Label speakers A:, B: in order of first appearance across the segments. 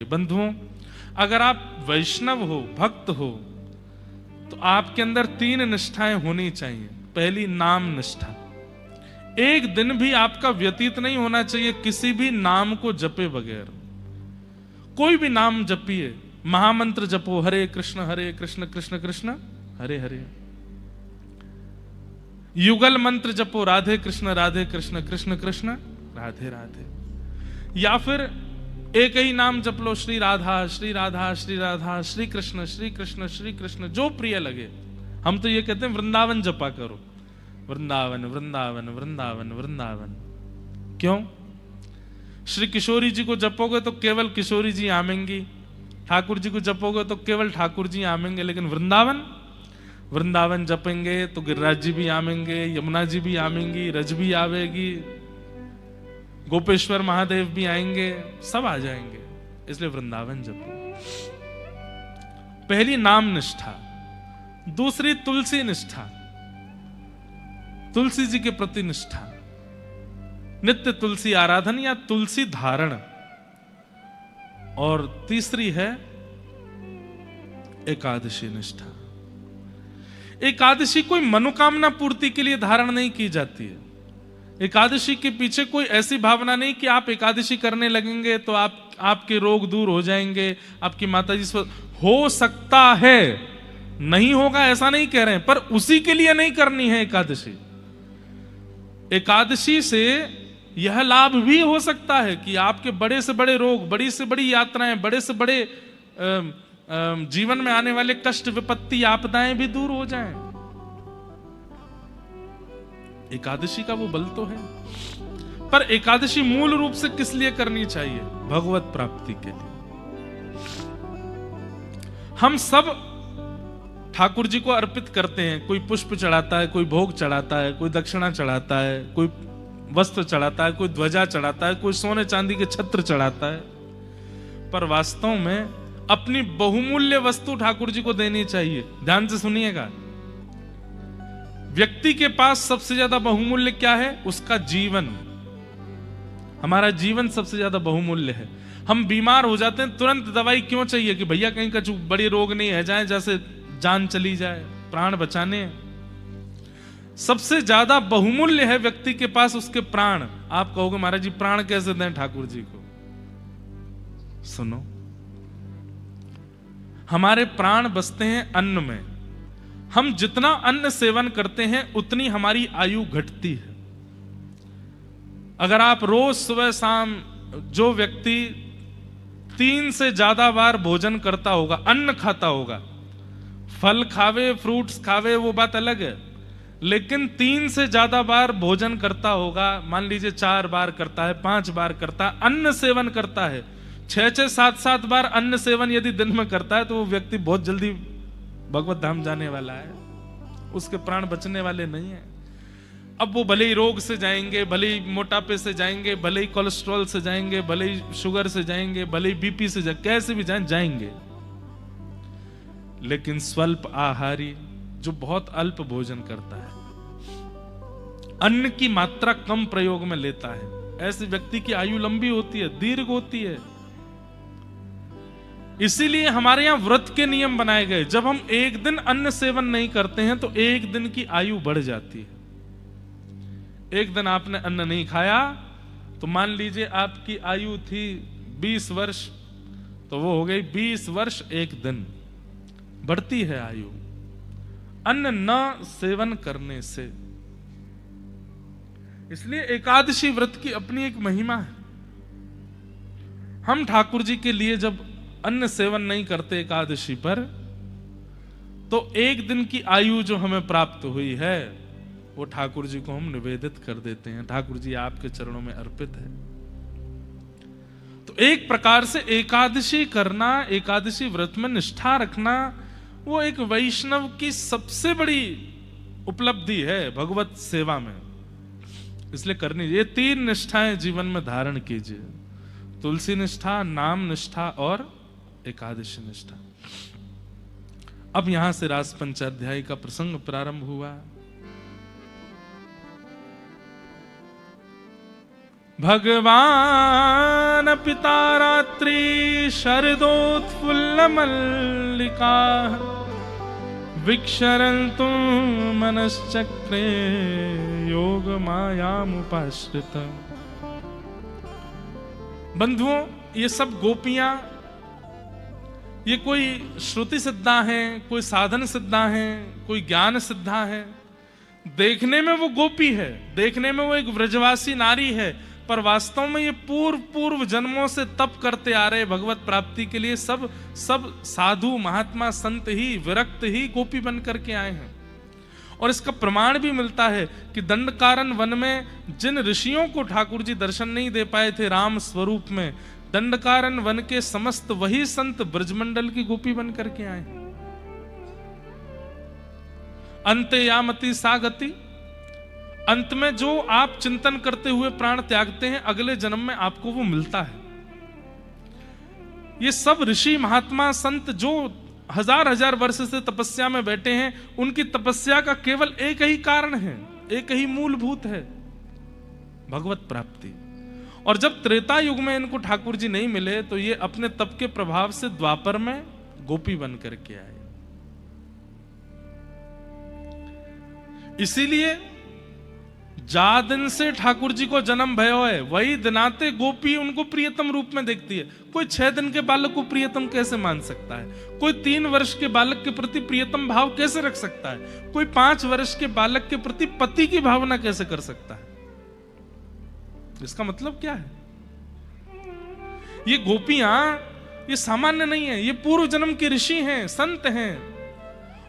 A: बंधुओं, अगर आप वैष्णव हो, भक्त हो, तो आपके अंदर 3 निष्ठाएं होनी चाहिए। पहली, नाम निष्ठा। एक दिन भी आपका व्यतीत नहीं होना चाहिए किसी भी नाम को जपे बगैर। कोई भी नाम जपिए, महामंत्र जपो, हरे कृष्ण कृष्ण कृष्ण हरे हरे। युगल मंत्र जपो, राधे कृष्ण कृष्ण कृष्ण राधे राधे। या फिर एक ही नाम जप लो, श्री राधा श्री राधा श्री राधा, श्री कृष्ण श्री कृष्ण श्री कृष्ण, जो प्रिय लगे। हम तो ये कहते हैं वृंदावन जपा करो, वृंदावन वृंदावन वृंदावन वृंदावन। क्यों? श्री किशोरी जी को जपोगे तो केवल किशोरी जी आमेंगी, ठाकुर जी को जपोगे तो केवल ठाकुर जी आमेंगे। लेकिन वृंदावन, वृंदावन जपेंगे तो गिरिराज जी भी आमेंगे, यमुना जी भी आमेंगी, रज भी आवेगी, गोपेश्वर महादेव भी आएंगे, सब आ जाएंगे। इसलिए वृंदावन जपो। पहली नाम निष्ठा। दूसरी तुलसी निष्ठा, तुलसी जी के प्रति निष्ठा, नित्य तुलसी आराधन या तुलसी धारण। और तीसरी है एकादशी निष्ठा। एकादशी कोई मनोकामना पूर्ति के लिए धारण नहीं की जाती है। एकादशी के पीछे कोई ऐसी भावना नहीं कि आप एकादशी करने लगेंगे तो आपके रोग दूर हो जाएंगे, आपकी माताजी स्वस्थ हो सकता है, नहीं होगा ऐसा नहीं कह रहे हैं, पर उसी के लिए नहीं करनी है एकादशी। एकादशी से यह लाभ भी हो सकता है कि आपके बड़े से बड़े रोग, बड़ी से बड़ी यात्राएं, बड़े से बड़े जीवन में आने वाले कष्ट, विपत्ति, आपदाएं भी दूर हो जाएं। एकादशी का वो बल तो है। पर एकादशी मूल रूप से किस लिए करनी चाहिए? भगवत प्राप्ति के लिए। हम सब ठाकुर जी को अर्पित करते हैं। कोई पुष्प चढ़ाता है, कोई भोग चढ़ाता है, कोई दक्षिणा चढ़ाता है, कोई वस्त्र चढ़ाता है, कोई ध्वजा चढ़ाता है, कोई सोने चांदी के छत्र चढ़ाता है। पर वास्तव में अपनी बहुमूल्य वस्तु ठाकुर जी को देनी चाहिए। ध्यान से सुनिएगा। व्यक्ति के पास सबसे ज्यादा बहुमूल्य क्या है? उसका जीवन। हमारा जीवन सबसे ज्यादा बहुमूल्य है। हम बीमार हो जाते हैं, तुरंत दवाई क्यों चाहिए? कि भैया कहीं का बड़ी रोग नहीं है जाए, जैसे जान चली जाए, प्राण बचाने। सबसे ज्यादा बहुमूल्य है व्यक्ति के पास उसके प्राण। आप कहोगे महाराज जी प्राण कैसे दें ठाकुर जी को? सुनो, हमारे प्राण बसते हैं अन्न में। हम जितना अन्न सेवन करते हैं उतनी हमारी आयु घटती है। अगर आप रोज सुबह शाम, जो व्यक्ति 3 से ज्यादा बार भोजन करता होगा, अन्न खाता होगा, फल खावे, फ्रूट्स खावे, वो बात अलग है, लेकिन 3 से ज्यादा बार भोजन करता होगा, मान लीजिए 4 बार करता है, 5 बार करता है, अन्न सेवन करता है, 6-6, 7-7 बार अन्न सेवन यदि दिन में करता है, तो वो व्यक्ति बहुत जल्दी भगवत धाम जाने वाला है। उसके प्राण बचने वाले नहीं है। अब वो भले ही रोग से जाएंगे, भले ही मोटापे से जाएंगे, भले ही कोलेस्ट्रॉल से जाएंगे, भले ही शुगर से जाएंगे, भले ही बीपी से जाएंगे, कैसे भी जाएंगे। लेकिन स्वल्प आहारी, जो बहुत अल्प भोजन करता है, अन्न की मात्रा कम प्रयोग में लेता है, ऐसे व्यक्ति की आयु लंबी होती है, दीर्घ होती है। इसीलिए हमारे यहां व्रत के नियम बनाए गए। जब हम एक दिन अन्न सेवन नहीं करते हैं तो एक दिन की आयु बढ़ जाती है। एक दिन आपने अन्न नहीं खाया तो मान लीजिए आपकी आयु थी 20 वर्ष, तो वो हो गई 20 वर्ष 1 दिन। बढ़ती है आयु अन्न न सेवन करने से। इसलिए एकादशी व्रत की अपनी एक महिमा है। हम ठाकुर जी के लिए जब अन्न सेवन नहीं करते एकादशी पर, तो 1 दिन की आयु जो हमें प्राप्त हुई है वो ठाकुर जी को हम निवेदित कर देते हैं। ठाकुर जी आपके चरणों में अर्पित है। तो एक प्रकार से एकादशी करना, एकादशी व्रत में निष्ठा रखना, वो एक वैष्णव की सबसे बड़ी उपलब्धि है भगवत सेवा में। इसलिए करनी, ये 3 निष्ठाएं जीवन में धारण कीजिए। तुलसी निष्ठा, नाम निष्ठा और एकादशी निष्ठा। अब यहां से रास पंचाध्यायी का प्रसंग प्रारंभ हुआ। भगवान पिता रात्रि शरदोत्फुल्ल मल्लिका विक्षरन्तु मनश्चक्रे योग मायामुपाश्रित। बंधुओं, ये सब गोपियां, ये कोई श्रुति सिद्धा है, कोई साधन सिद्धा है, कोई ज्ञान सिद्धा है। देखने में वो गोपी है, देखने में वो एक व्रजवासी नारी है, पर वास्तव में ये पूर्व जन्मों से तप करते आ रहे भगवत प्राप्ति के लिए सब साधु महात्मा संत ही, विरक्त ही गोपी बन करके आए हैं। और इसका प्रमाण भी मिलता है कि दंडकारण्य वन में जिन ऋषियों को ठाकुर जी दर्शन नहीं दे पाए थे राम स्वरूप में, दंडकारण्य वन के समस्त वही संत ब्रजमंडल की गोपी बन करके आए। अंते यामति सा गति, अंत में जो आप चिंतन करते हुए प्राण त्यागते हैं, अगले जन्म में आपको वो मिलता है। ये सब ऋषि महात्मा संत जो हजार वर्ष से तपस्या में बैठे हैं, उनकी तपस्या का केवल एक ही कारण है, एक ही मूलभूत है, भगवत प्राप्ति। और जब त्रेता युग में इनको ठाकुर जी नहीं मिले, तो ये अपने तप के प्रभाव से द्वापर में गोपी बन करके आए। इसीलिए जा दिन से ठाकुर जी को जन्म भयो है, वही दिनाते गोपी उनको प्रियतम रूप में देखती है। कोई 6 दिन के बालक को प्रियतम कैसे मान सकता है? कोई 3 वर्ष के बालक के प्रति प्रियतम भाव कैसे रख सकता है? कोई 5 वर्ष के बालक के प्रति पति की भावना कैसे कर सकता है? इसका मतलब क्या है? ये गोपियां ये सामान्य नहीं है, ये पूर्व जन्म के ऋषि हैं, संत हैं,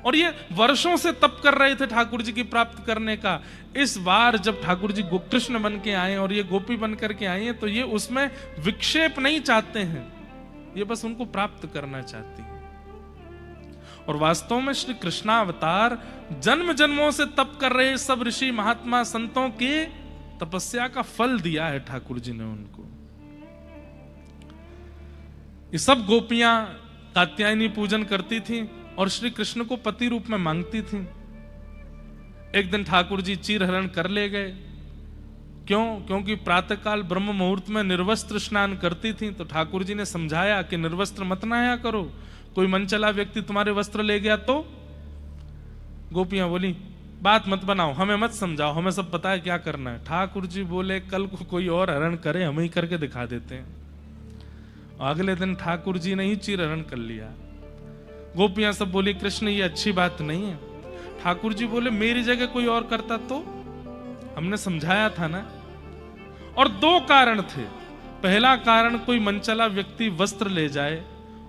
A: और ये वर्षों से तप कर रहे थे ठाकुर जी की प्राप्त करने का। इस बार जब ठाकुर जी कृष्ण बन के आए और ये गोपी बन करके आए हैं, तो ये उसमें विक्षेप नहीं चाहते हैं, ये बस उनको प्राप्त करना चाहती हैं। और वास्तव में श्री कृष्णावतार जन्म जन्मों से तप कर रहे सब ऋषि महात्मा संतों की तपस्या का फल दिया है ठाकुर जी ने उनको। ये सब गोपियां कात्यायनी पूजन करती थी और श्री कृष्ण को पति रूप में मांगती थी। एक दिन ठाकुर जी चीर हरण कर ले गए। क्यों? क्योंकि प्रातःकाल ब्रह्म मुहूर्त में निर्वस्त्र स्नान करती थी, तो ठाकुर जी ने समझाया कि निर्वस्त्र मत नहाया करो, कोई मनचला व्यक्ति तुम्हारे वस्त्र ले गया तो। गोपियां बोली बात मत बनाओ, हमें मत समझाओ, हमें सब पता है क्या करना है। ठाकुर जी बोले कल को कोई और हरण करे, हम ही करके दिखा देते हैं। अगले दिन ठाकुर जी ने ही चीर हरण कर लिया। गोपियां सब बोली कृष्ण ये अच्छी बात नहीं है। ठाकुर जी बोले मेरी जगह कोई और करता तो? हमने समझाया था ना। और 2 कारण थे। पहला कारण कोई मनचला व्यक्ति वस्त्र ले जाए,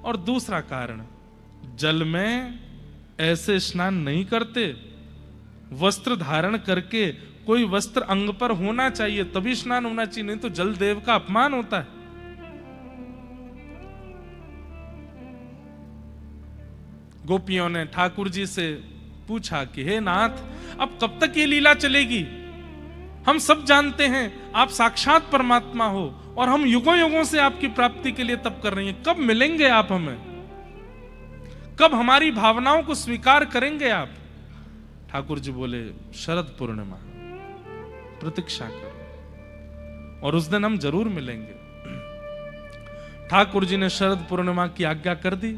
A: और दूसरा कारण जल में ऐसे स्नान नहीं करते, वस्त्र धारण करके कोई वस्त्र अंग पर होना चाहिए तभी स्नान होना चाहिए, नहीं तो जल देव का अपमान होता है। गोपियों ने ठाकुर जी से पूछा कि हे नाथ, अब कब तक ये लीला चलेगी? हम सब जानते हैं आप साक्षात परमात्मा हो और हम युगों युगों से आपकी प्राप्ति के लिए तप कर रही हैं। कब मिलेंगे आप हमें? कब हमारी भावनाओं को स्वीकार करेंगे आप? ठाकुर जी बोले शरद पूर्णिमा प्रतीक्षा करो और उस दिन हम जरूर मिलेंगे। ठाकुर जी ने शरद पूर्णिमा की आज्ञा कर दी।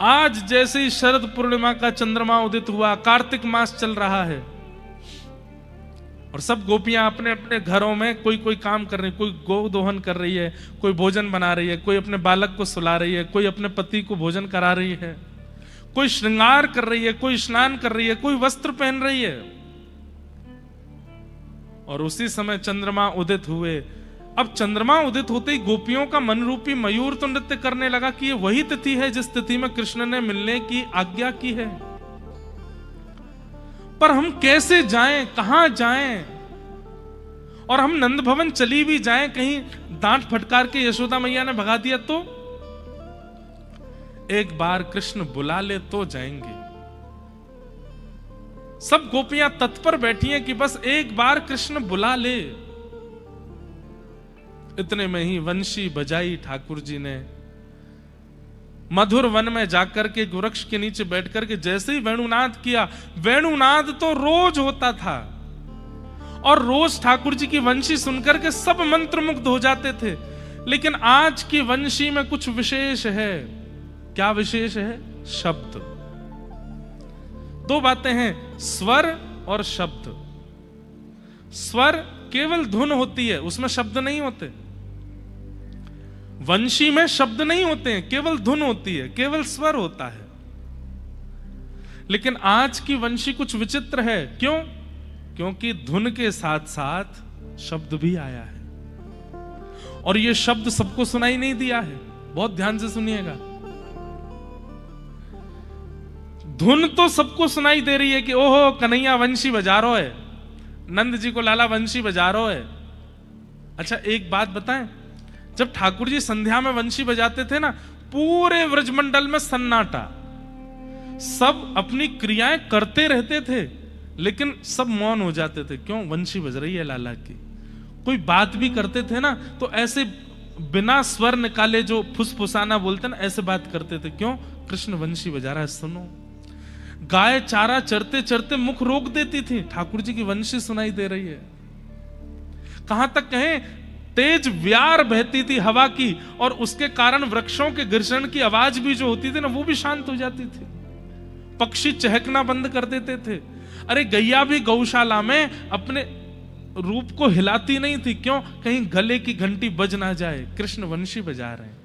A: आज जैसे ही शरद पूर्णिमा का चंद्रमा उदित हुआ, कार्तिक मास चल रहा है और सब गोपियां अपने अपने घरों में कोई काम कर रही है। कोई गौ दोहन कर रही है, कोई भोजन बना रही है, कोई अपने बालक को सुला रही है, कोई अपने पति को भोजन करा रही है, कोई श्रृंगार कर रही है, कोई स्नान कर रही है, कोई वस्त्र पहन रही है। और उसी समय चंद्रमा उदित हुए। अब चंद्रमा उदित होते ही गोपियों का मन रूपी मयूर तो नृत्य करने लगा कि ये वही तिथि है जिस तिथि में कृष्ण ने मिलने की आज्ञा की है। पर हम कैसे जाएं, कहां जाएं? और हम नंद भवन चली भी जाएं, कहीं डांट फटकार के यशोदा मैया ने भगा दिया तो? एक बार कृष्ण बुला ले तो जाएंगे। सब गोपियां तत्पर बैठी हैं कि बस एक बार कृष्ण बुला ले। इतने में ही वंशी बजाई ठाकुर जी ने। मधुर वन में जाकर के वृक्ष के नीचे बैठकर के जैसे ही वेणुनाद किया, वेणुनाद तो रोज होता था और रोज ठाकुर जी की वंशी सुनकर के सब मंत्रमुग्ध हो जाते थे। लेकिन आज की वंशी में कुछ विशेष है। क्या विशेष है? शब्द। दो बातें हैं, स्वर और शब्द। स्वर केवल धुन होती है, उसमें शब्द नहीं होते। वंशी में शब्द नहीं होते हैं, केवल धुन होती है, केवल स्वर होता है। लेकिन आज की वंशी कुछ विचित्र है। क्यों? क्योंकि धुन के साथ साथ शब्द भी आया है, और ये शब्द सबको सुनाई नहीं दिया है। बहुत ध्यान से सुनिएगा। धुन तो सबको सुनाई दे रही है कि ओहो कन्हैया वंशी बजा रहा है, नंद जी को लाला वंशी बजा रहा है। अच्छा एक बात बताएं, जब ठाकुर जी संध्या में वंशी बजाते थे ना, पूरे व्रजमंडल में सन्नाटा, सब अपनी क्रियाएं करते रहते थे, लेकिन सब मौन हो जाते थे। क्यों? वंशी बज रही है लाला की। कोई बात भी करते थे ना तो ऐसे बिना स्वर निकाले, जो फुसफुसाना बोलते ना, ऐसे बात करते थे। क्यों? कृष्ण वंशी बजा रहा है, सुनो। गाय चारा चरते चरते मुख रोक देती थी, ठाकुर जी की वंशी सुनाई दे रही है। कहां तक कहें, तेज व्यार बहती थी हवा की, और उसके कारण वृक्षों के घर्षण की आवाज भी जो होती थी ना, वो भी शांत हो जाती थी। पक्षी चहकना बंद कर देते थे। अरे गैया भी गौशाला में अपने रूप को हिलाती नहीं थी। क्यों? कहीं गले की घंटी बज ना जाए, कृष्ण वंशी बजा रहे हैं।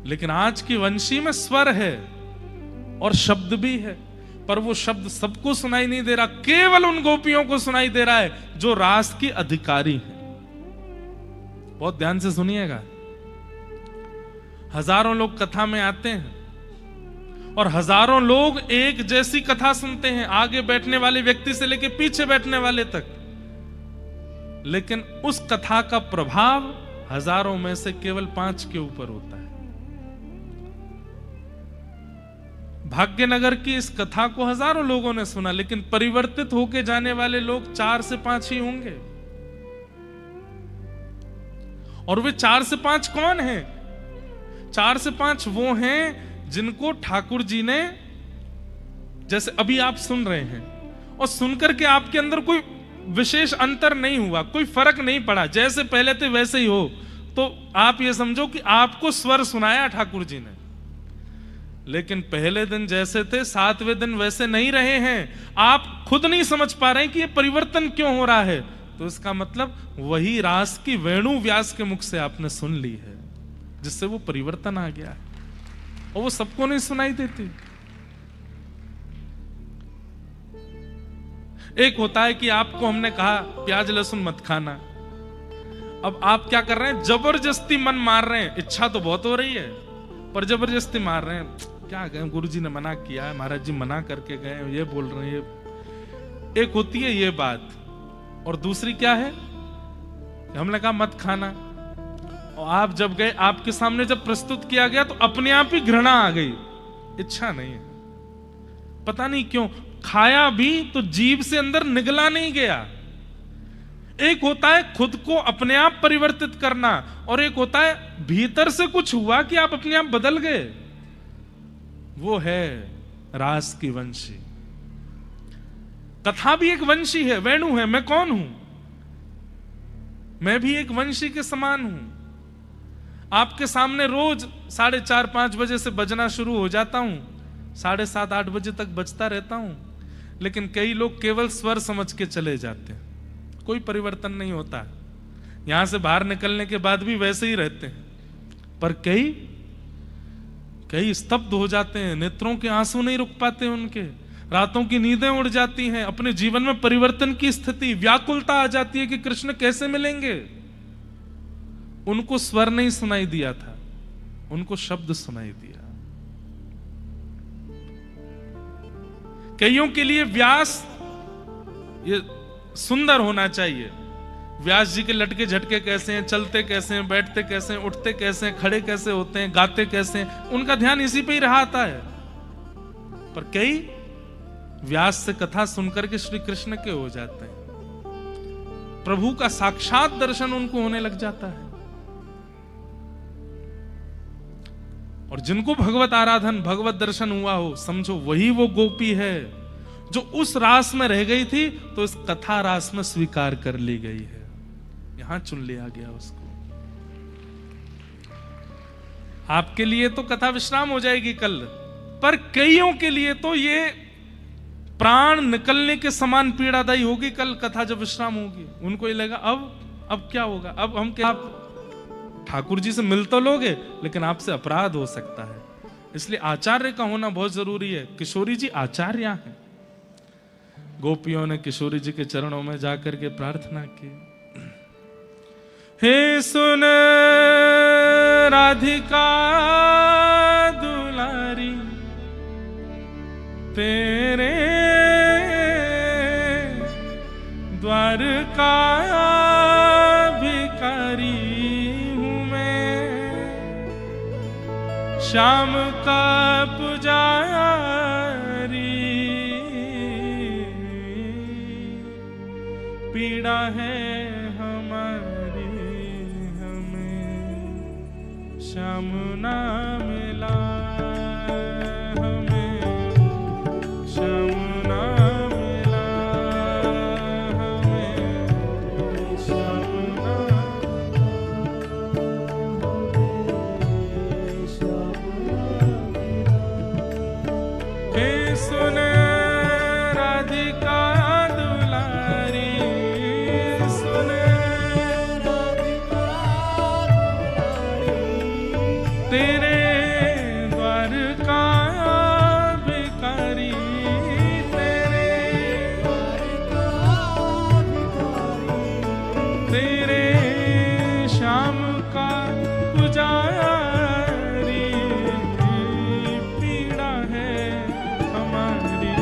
A: लेकिन आज की वंशी में स्वर है और शब्द भी है, पर वो शब्द सबको सुनाई नहीं दे रहा, केवल उन गोपियों को सुनाई दे रहा है जो रास की अधिकारी है। बहुत ध्यान से सुनिएगा। हजारों लोग कथा में आते हैं और हजारों लोग एक जैसी कथा सुनते हैं, आगे बैठने वाले व्यक्ति से लेकर पीछे बैठने वाले तक। लेकिन उस कथा का प्रभाव हजारों में से केवल 5 के ऊपर होता है। भाग्यनगर की इस कथा को हजारों लोगों ने सुना, लेकिन परिवर्तित होके जाने वाले लोग 4 से 5 ही होंगे। और वे 4 से 5 कौन हैं? 4 से 5 वो हैं जिनको ठाकुर जी ने, जैसे अभी आप सुन रहे हैं, और सुनकर के आपके अंदर कोई विशेष अंतर नहीं हुआ, कोई फर्क नहीं पड़ा, जैसे पहले थे वैसे ही हो, तो आप ये समझो कि आपको स्वर सुनाया ठाकुर जी ने। लेकिन पहले दिन जैसे थे, 7वें दिन वैसे नहीं रहे हैं। आप खुद नहीं समझ पा रहे हैं कि ये परिवर्तन क्यों हो रहा है। तो इसका मतलब वही रास की वेणु व्यास के मुख से आपने सुन ली है, जिससे वो परिवर्तन आ गया है, और वो सबको नहीं सुनाई देती। एक होता है कि आपको हमने कहा प्याज लहसुन मत खाना, अब आप क्या कर रहे हैं? जबरदस्ती मन मार रहे हैं। इच्छा तो बहुत हो रही है, पर जबरदस्ती मार रहे हैं। क्या कहें, गुरुजी ने मना किया है, महाराज जी मना करके गए, ये बोल रहे हैं। एक होती है ये बात, और दूसरी क्या है, हमने कहा मत खाना, और आप जब गए, आपके सामने जब प्रस्तुत किया गया तो अपने आप ही घृणा आ गई, इच्छा नहीं है। पता नहीं क्यों खाया भी तो जीभ से अंदर निगला नहीं गया। एक होता है खुद को अपने आप परिवर्तित करना, और एक होता है भीतर से कुछ हुआ कि आप अपने आप बदल गए। वो है रास की वंशी। कथा भी एक वंशी है, वेणु है। मैं कौन हूं? मैं भी एक वंशी के समान हूं। आपके सामने रोज 4:30-5 बजे से बजना शुरू हो जाता हूं, 7:30-8 बजे तक बजता रहता हूं। लेकिन कई लोग केवल स्वर समझ के चले जाते हैं, कोई परिवर्तन नहीं होता। यहां से बाहर निकलने के बाद भी वैसे ही रहते हैं। पर कई स्तब्ध हो जाते हैं, नेत्रों के आंसू नहीं रुक पाते उनके, रातों की नींदें उड़ जाती हैं, अपने जीवन में परिवर्तन की स्थिति, व्याकुलता आ जाती है कि कृष्ण कैसे मिलेंगे। उनको स्वर नहीं सुनाई दिया था, उनको शब्द सुनाई दिया। कईयों के लिए व्यास ये सुंदर होना चाहिए। व्यास जी के लटके झटके कैसे हैं, चलते कैसे हैं, बैठते कैसे हैं, उठते कैसे हैं, खड़े कैसे होते हैं, गाते कैसे हैं, उनका ध्यान इसी पे ही रहा है। पर कई व्यास से कथा सुनकर के श्री कृष्ण के हो जाते हैं, प्रभु का साक्षात दर्शन उनको होने लग जाता है। और जिनको भगवत आराधन, भगवत दर्शन हुआ हो, समझो वही वो गोपी है जो उस रास में रह गई थी तो इस कथा रास में स्वीकार कर ली गई है, यहां चुन लिया गया उसको। आपके लिए तो कथा विश्राम हो जाएगी कल, पर कईयों के लिए तो ये प्राण निकलने के समान पीड़ादायी होगी कल कथा जब विश्राम होगी। उनको ये लगेगा अब क्या होगा, अब हम क्या, आप ठाकुर जी से मिल तो लोगे लेकिन आपसे अपराध हो सकता है। इसलिए आचार्य का होना बहुत जरूरी है। किशोरी जी आचार्य हैं। गोपियों ने किशोरी जी के चरणों में जाकर के प्रार्थना की, हे सुन राधिका दुलारी, तेरे द्वारका भिखारी हूँ मैं, श्याम का पुजारी, पीड़ा है हमारी हमें श्याम ना मिला, हमें श्याम ना मिला, हमें श्याम ना, हे सुन राधिका दुलारी, सुन राधिका दुलारी, तेरे द्वार का भिखारी, तेरे द्वार का भिखारी, तेरे श्याम का पुजारी, पीड़ा है हमारी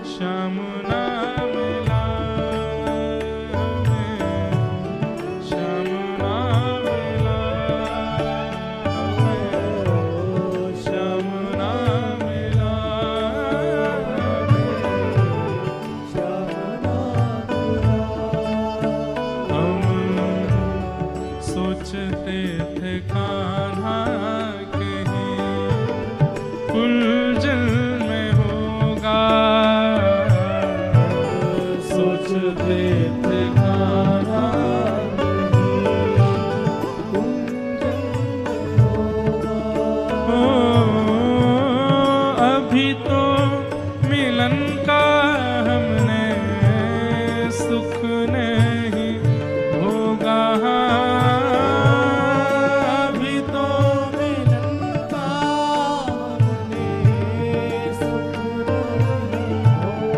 A: श्याम ना मिला, हमें श्याम ना मिला, हमें श्याम ना मिला, श्याम ना मिला। हम सोचते थे कान्हा कहीं उलझन में होगा, सोचते थे कान्हा ओ, अभी तो मिलन का हमने सुख नहीं होगा, अभी तो मिलन का हमने सुख नहीं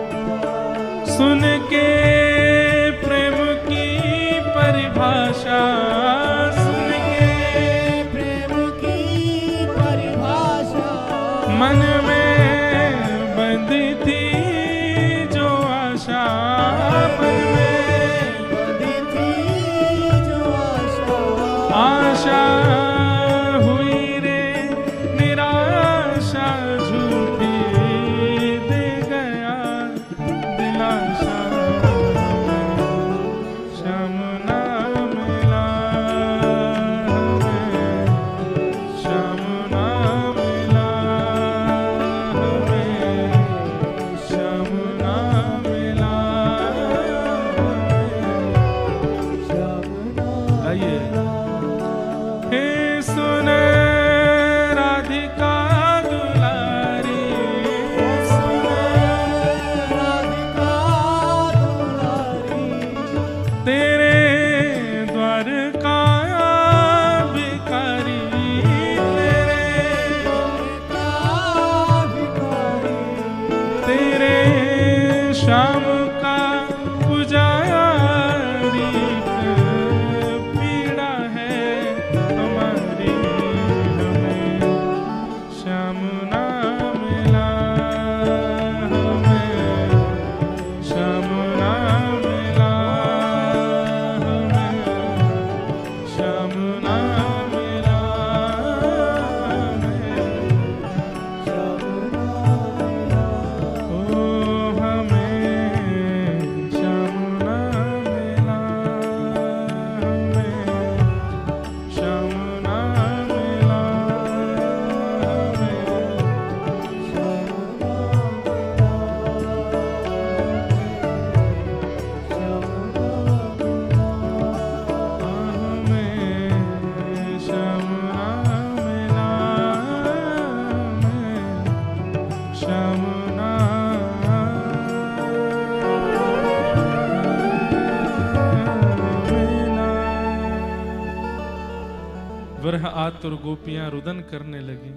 A: होगा। सुन के प्रेम की परिभाषा, सुन के प्रेम की परिभाषा, मन में बंधी थी जो आशा, मन में बंधी थी जो आशा, आशा हुई रे निराशा, झूठी दे गया दिलाशा, श्याम ना मिला, हमें श्याम ना मिला, हमें श्याम ना मिला, हमें श्याम ना मिला। हे सुन राधिका दुलारी, सुन राधिका दुलारी, तेरे द्वार का भिखारी, तेरे द्वार का भिखारी, तेरे श्याम का पुजारी, पीड़ा है हमारी विरह आतुर गोपियां रुदन करने लगी।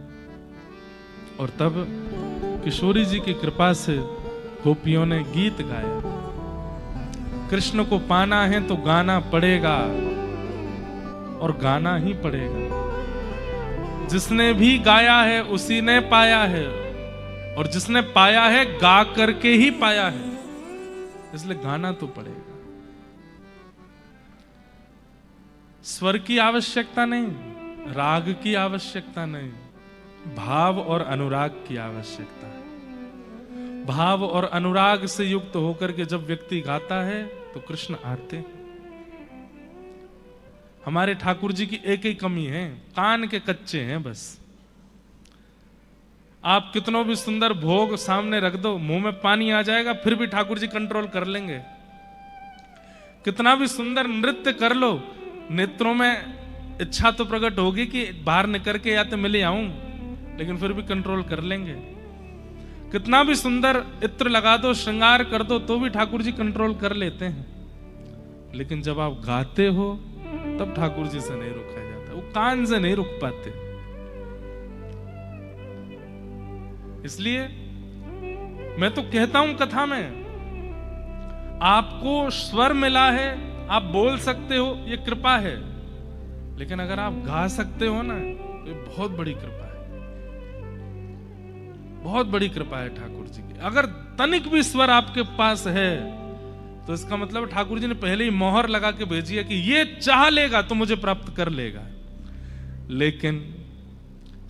A: और तब किशोरी जी की कृपा से गोपियों ने गीत गाया। कृष्ण को पाना है तो गाना पड़ेगा, और गाना ही पड़ेगा। जिसने भी गाया है उसी ने पाया है, और जिसने पाया है गा करके ही पाया है, इसलिए गाना तो पड़ेगा। स्वर की आवश्यकता नहीं, राग की आवश्यकता नहीं, भाव और अनुराग की आवश्यकता है। भाव और अनुराग से युक्त होकर के जब व्यक्ति गाता है तो कृष्ण आते हैं। हमारे ठाकुर जी की एक ही कमी है, कान के कच्चे हैं बस। आप कितनों भी सुंदर भोग सामने रख दो, मुंह में पानी आ जाएगा, फिर भी ठाकुर जी कंट्रोल कर लेंगे। कितना भी सुंदर नृत्य कर लो, नेत्रों में इच्छा तो प्रकट होगी कि बाहर निकल के या तो मिले आऊं, लेकिन फिर भी कंट्रोल कर लेंगे। कितना भी सुंदर इत्र लगा दो, श्रृंगार कर दो, तो भी ठाकुर जी कंट्रोल कर लेते हैं। लेकिन जब आप गाते हो तब ठाकुर जी से नहीं रुका जाता, वो कान से नहीं रुक पाते। इसलिए मैं तो कहता हूं कथा में, आपको स्वर मिला है, आप बोल सकते हो, ये कृपा है। लेकिन अगर आप गा सकते हो ना, तो ये बहुत बड़ी कृपा है, बहुत बड़ी कृपा है ठाकुर जी की। अगर तनिक भी स्वर आपके पास है तो इसका मतलब ठाकुर जी ने पहले ही मोहर लगा के भेजी है कि ये चाह लेगा तो मुझे प्राप्त कर लेगा। लेकिन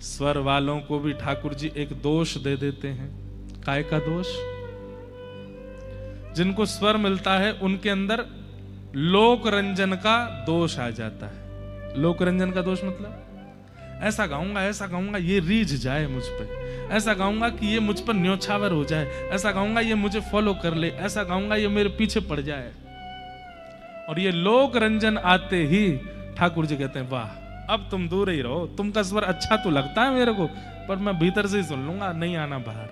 A: स्वर वालों को भी ठाकुर जी एक दोष दे देते हैं। काय का दोष? जिनको स्वर मिलता है उनके अंदर लोक रंजन का दोष आ जाता है। लोक रंजन का दोष मतलब ऐसा गाऊंगा ये रीझ जाए मुझ पे, ऐसा गाऊंगा कि ये मुझ पर न्योछावर हो जाए, ऐसा गाऊंगा ये मुझे फॉलो कर ले, ऐसा गाऊंगा ये मेरे पीछे पड़ जाए। और ये लोक रंजन आते ही ठाकुर जी कहते हैं वाह, अब तुम दूर ही रहो, तुमका स्वर अच्छा तो लगता है मेरे को, पर मैं भीतर से ही सुन लूंगा, नहीं आना बाहर।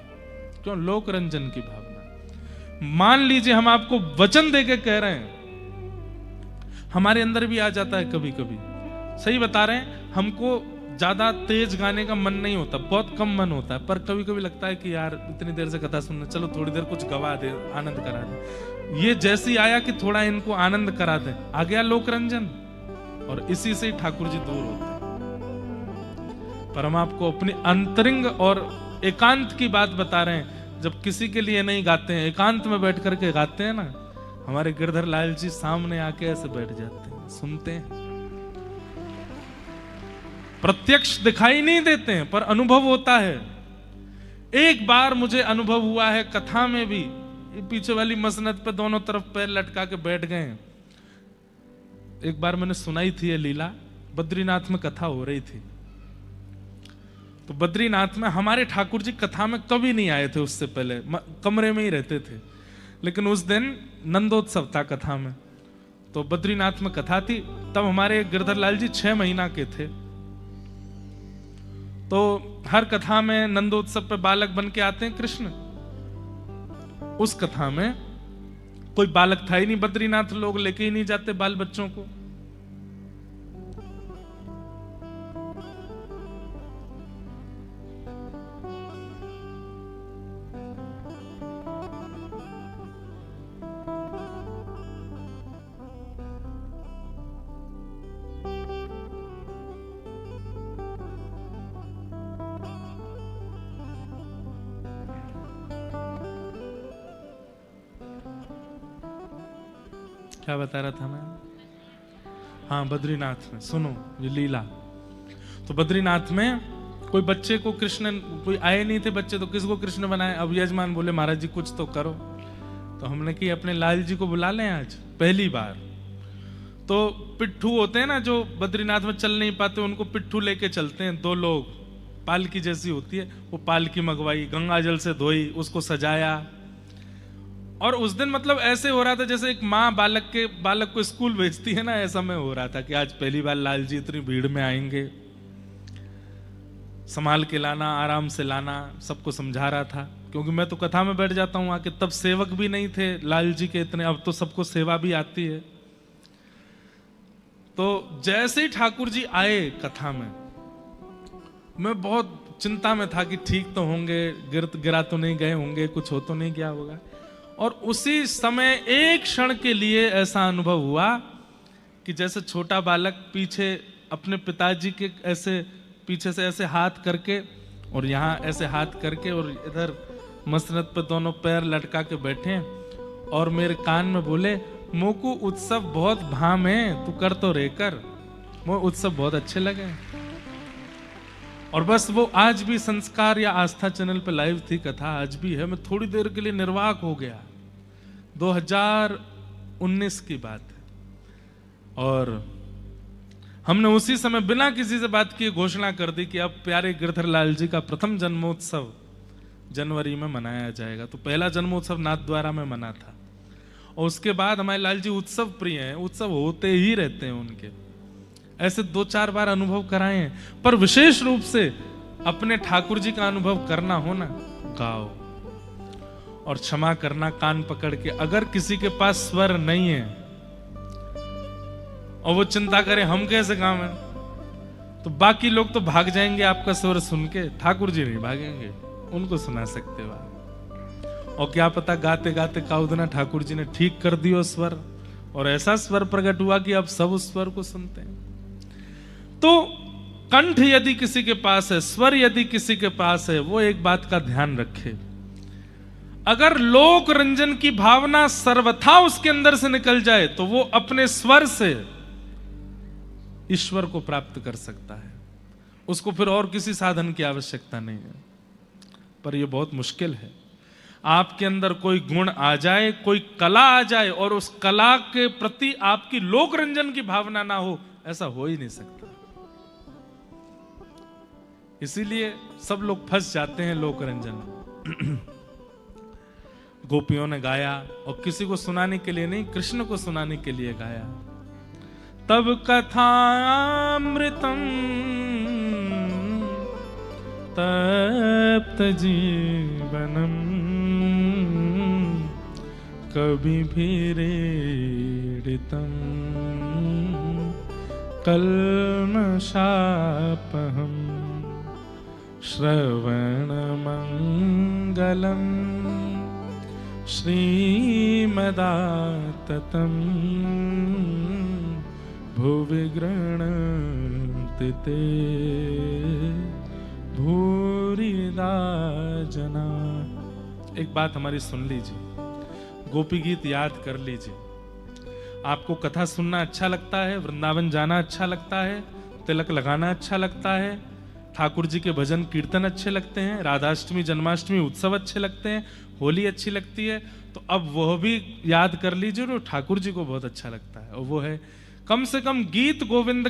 A: क्यों? लोक रंजन की भावना। मान लीजिए हम आपको वचन देके कह रहे हैं, हमारे अंदर भी आ जाता है कभी कभी। सही बता रहे हैं, हमको ज्यादा तेज गाने का मन नहीं होता, बहुत कम मन होता है, पर कभी कभी लगता है कि यार इतनी देर से कथा सुनना, चलो थोड़ी देर कुछ गवा दे, आनंद करा दे। ये जैसी आया कि थोड़ा इनको आनंद करा दे, आ गया लोक रंजन, और इसी से ठाकुर जी दूर होते हैं। पर हम आपको अपनी अंतरिंग और एकांत की बात बता रहे हैं। जब किसी के लिए नहीं गाते हैं, एकांत में बैठ करके गाते हैं ना, हमारे गिरधर लाल जी सामने आके ऐसे बैठ जाते हैं, सुनते हैं। प्रत्यक्ष दिखाई नहीं देते हैं, पर अनुभव होता है। एक बार मुझे अनुभव हुआ है कथा में भी, ये पीछे वाली मसनद पे दोनों तरफ पैर लटका के बैठ गए। एक बार मैंने सुनाई थी ये लीला, बद्रीनाथ में कथा हो रही थी। तो बद्रीनाथ में हमारे ठाकुर जी कथा में कभी नहीं आए थे, उससे पहले कमरे में ही रहते थे। लेकिन उस दिन नंदोत्सव था कथा में, तो बद्रीनाथ में कथा थी। तब हमारे गिरधर लाल जी 6 महीना के थे। तो हर कथा में नंदोत्सव पे बालक बन के आते हैं कृष्ण। उस कथा में कोई बालक था ही नहीं, बद्रीनाथ लोग लेके ही नहीं जाते बाल बच्चों को। क्या बता रहा था मैं? हाँ, बद्रीनाथ में सुनो ये लीला। तो बद्रीनाथ में कोई बच्चे को कृष्ण, कोई आए नहीं थे बच्चे, तो किसको कृष्ण बनाए? अब यजमान बोले महाराज जी कुछ तो करो। तो हमने कि अपने लाल जी को बुला लें आज पहली बार। तो पिट्ठू होते हैं ना जो बद्रीनाथ में चल नहीं पाते, उनको पिट्ठू लेके चलते हैं 2 लोग, पालकी जैसी होती है, वो पालकी मंगवाई, गंगा जल से धोई, उसको सजाया। और उस दिन मतलब ऐसे हो रहा था जैसे एक माँ बालक को स्कूल भेजती है ना, ऐसा में हो रहा था कि आज पहली बार लाल जी इतनी भीड़ में आएंगे, संभाल के लाना, आराम से लाना, सबको समझा रहा था। क्योंकि मैं तो कथा में बैठ जाता हूँ आके, तब सेवक भी नहीं थे लाल जी के इतने, अब तो सबको सेवा भी आती है। तो जैसे ही ठाकुर जी आए कथा में, मैं बहुत चिंता में था कि ठीक तो होंगे, गिरा तो नहीं गए होंगे, कुछ हो तो नहीं गया होगा। और उसी समय एक क्षण के लिए ऐसा अनुभव हुआ कि जैसे छोटा बालक पीछे अपने पिताजी के ऐसे पीछे से ऐसे हाथ करके और यहाँ ऐसे हाथ करके और इधर मसनद पे दोनों पैर लटका के बैठे और मेरे कान में बोले, मोकू उत्सव बहुत भाम है, तू कर तो रे कर। वो उत्सव बहुत अच्छे लगे। और बस वो आज भी संस्कार या आस्था चैनल पे लाइव थी कथा, आज भी है। मैं थोड़ी देर के लिए निर्वाक हो गया। 2019 की बात है और हमने उसी समय बिना किसी से बात किए घोषणा कर दी कि अब प्यारे गिरधर लाल जी का प्रथम जन्मोत्सव जनवरी में मनाया जाएगा। तो पहला जन्मोत्सव नाथद्वारा में मना था और उसके बाद हमारे लाल जी उत्सव प्रिय हैं, उत्सव होते ही रहते हैं उनके। ऐसे 2-4 बार अनुभव कराए हैं, पर विशेष रूप से अपने ठाकुर जी का अनुभव करना हो ना, गाओ और क्षमा करना कान पकड़ के। अगर किसी के पास स्वर नहीं है और वो चिंता करे हम कैसे गावें, तो बाकी लोग तो भाग जाएंगे आपका स्वर सुन के, ठाकुर जी नहीं भागेंगे, उनको सुना सकते हो आप। और क्या पता गाते गाते काउदना ठाकुर जी ने ठीक कर दियो स्वर और ऐसा स्वर प्रकट हुआ कि अब सब उस स्वर को सुनते हैं। तो कंठ यदि किसी के पास है, स्वर यदि किसी के पास है, वो एक बात का ध्यान रखे, अगर लोक रंजन की भावना सर्वथा उसके अंदर से निकल जाए तो वो अपने स्वर से ईश्वर को प्राप्त कर सकता है। उसको फिर और किसी साधन की आवश्यकता नहीं है। पर यह बहुत मुश्किल है। आपके अंदर कोई गुण आ जाए, कोई कला आ जाए और उस कला के प्रति आपकी लोक रंजन की भावना ना हो, ऐसा हो ही नहीं सकता। इसीलिए सब लोग फंस जाते हैं लोक रंजन। गोपियों ने गाया और किसी को सुनाने के लिए नहीं, कृष्ण को सुनाने के लिए गाया। तब कथामृतम तप्त जीवनम कभी भी रेडितम कल्मषापहम श्रवण मंगलम श्रीमदाततम भुवि गृह्णन्ति ते भूरिदा जना। एक बात हमारी सुन लीजिए, गोपी गीत याद कर लीजिए। आपको कथा सुनना अच्छा लगता है, वृंदावन जाना अच्छा लगता है, तिलक लगाना अच्छा लगता है, ठाकुर जी के भजन कीर्तन अच्छे लगते हैं, राधाष्टमी जन्माष्टमी उत्सव अच्छे लगते हैं, होली अच्छी लगती है, तो अब वह भी याद कर लीजिए जो ठाकुर जी को बहुत अच्छा लगता है। और वो है कम से कम गीत गोविंद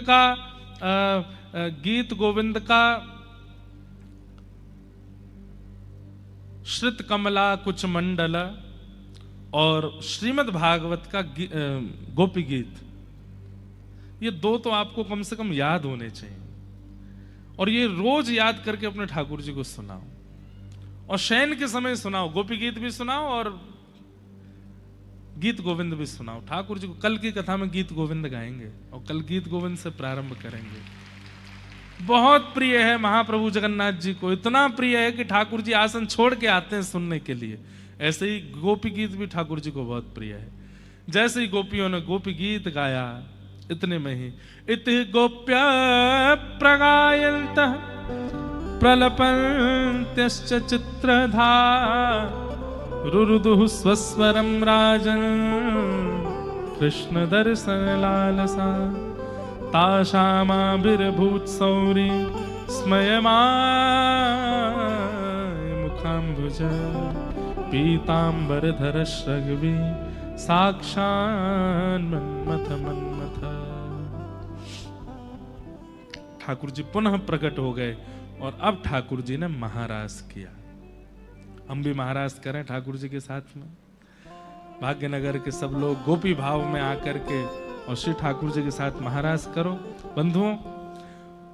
A: का श्रित कमला कुछ मंडल और श्रीमद् भागवत का गोपी गीत, ये दो तो आपको कम से कम याद होने चाहिए। और ये रोज याद करके अपने ठाकुर जी को सुनाओ और शयन के समय सुनाओ। गोपी गीत भी सुनाओ और गीत गोविंद भी सुनाओ। ठाकुर जी को कल की कथा में गीत गोविंद गाएंगे और कल गीत गोविंद से प्रारंभ करेंगे। बहुत प्रिय है महाप्रभु जगन्नाथ जी को, इतना प्रिय है कि ठाकुर जी आसन छोड़ के आते हैं सुनने के लिए। ऐसे ही गोपी गीत भी ठाकुर जी को बहुत प्रिय है। जैसे ही गोपियों ने गोपी गीत गाया, इतने में ही इति गोप्य प्रगायन्तः प्रलपन्त्यश्च चित्रधा रुरुदुः स्वस्वरं राजन् कृष्ण दर्शन लालसा तासामाभिर्भूत्सौरी स्मयमाय मुखाम्बुज पीताम्बरधर श्रग्वी साक्षान् मन्मथ मन्मथ। ठाकुर जी पुनः प्रकट हो गए और अब ठाकुर जी ने महारास किया। हम भी महारास करें ठाकुर जी के साथ में। भाग्यनगर के सब लोग गोपी भाव में आकर के और श्री ठाकुर जी के साथ महारास करो। बंधुओं,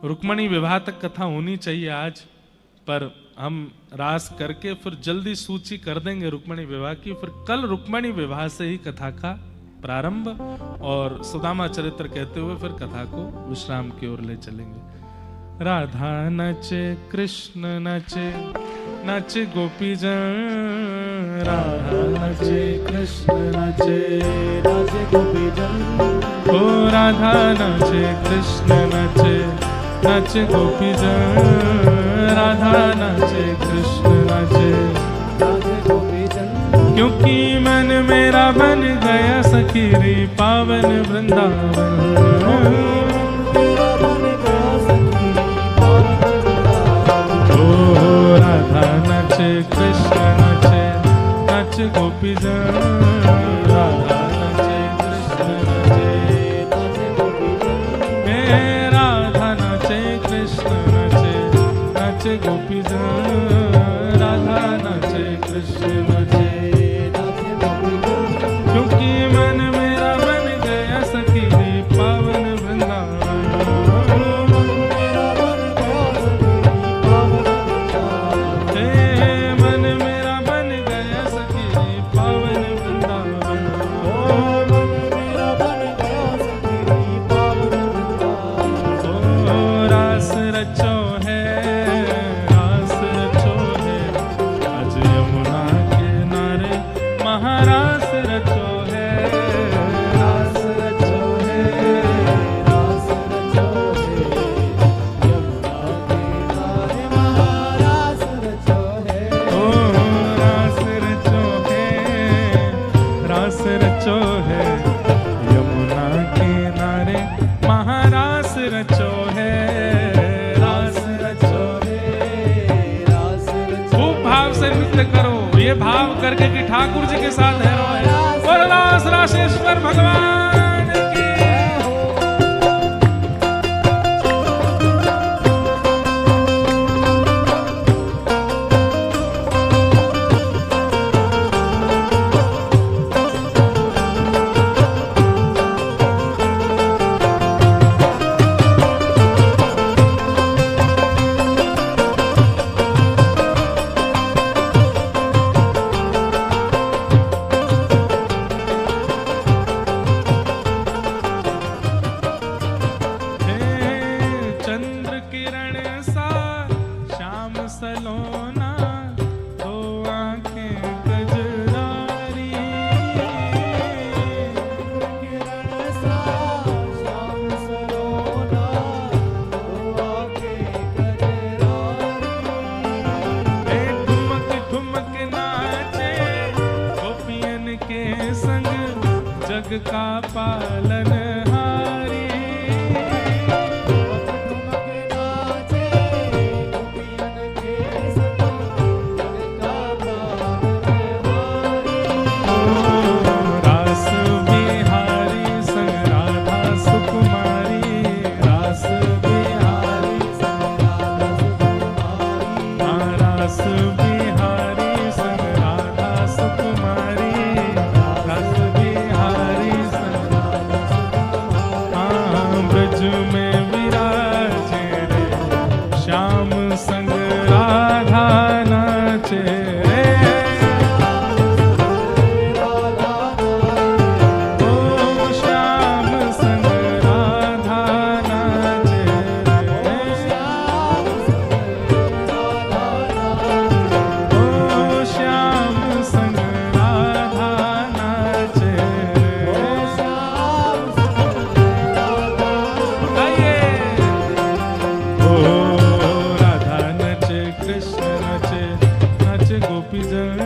A: रुक्मणी विवाह तक कथा होनी चाहिए आज, पर हम रास करके फिर जल्दी सूची कर देंगे रुक्मणी विवाह की। फिर कल रुक्मणी विवाह से ही कथा का प्रारंभ और सुदामा चरित्र कहते हुए फिर कथा को विश्राम की ओर ले चलेंगे। राधा नचे कृष्ण नचे, नचे गोपीजन। राधा नचे कृष्ण नचे, नचे गोपीजन। ओ राधा नचे कृष्ण नचे, नचे गोपीजन। राधा नचे कृष्ण नचे, नचे गोपीजन। क्योंकि मन मेरा बन गया सखीरी पावन वृंदावन। राधा नचे कृष्ण नचे, नचे गोपीजन। राधा नचे कृष्ण नचे, नचे गोपीजन। हे राधा नचे कृष्ण नचे, नचे गोपीजन। राधा नचे कृष्ण नचे, नचे गोपीजन। क्योंकि मन मेरा बन गया सखी पावन वृंदावन। करो ये भाव करके कि ठाकुर जी के साथ है और रास रासेश्वर भगवान की। का पालन हारी। रास बिहारी संग राधा सुकुमारी। रास बिहारी संग राधा सुकुमारी। रास बिहारी संग राधा सुकुमारी। रास ब्रज में विराजे रे श्याम संग राधा नाचे रे। ओ श्याम संग राधा नाचे रे। ओ श्याम संग राधा नाचे रे। गोपीजन।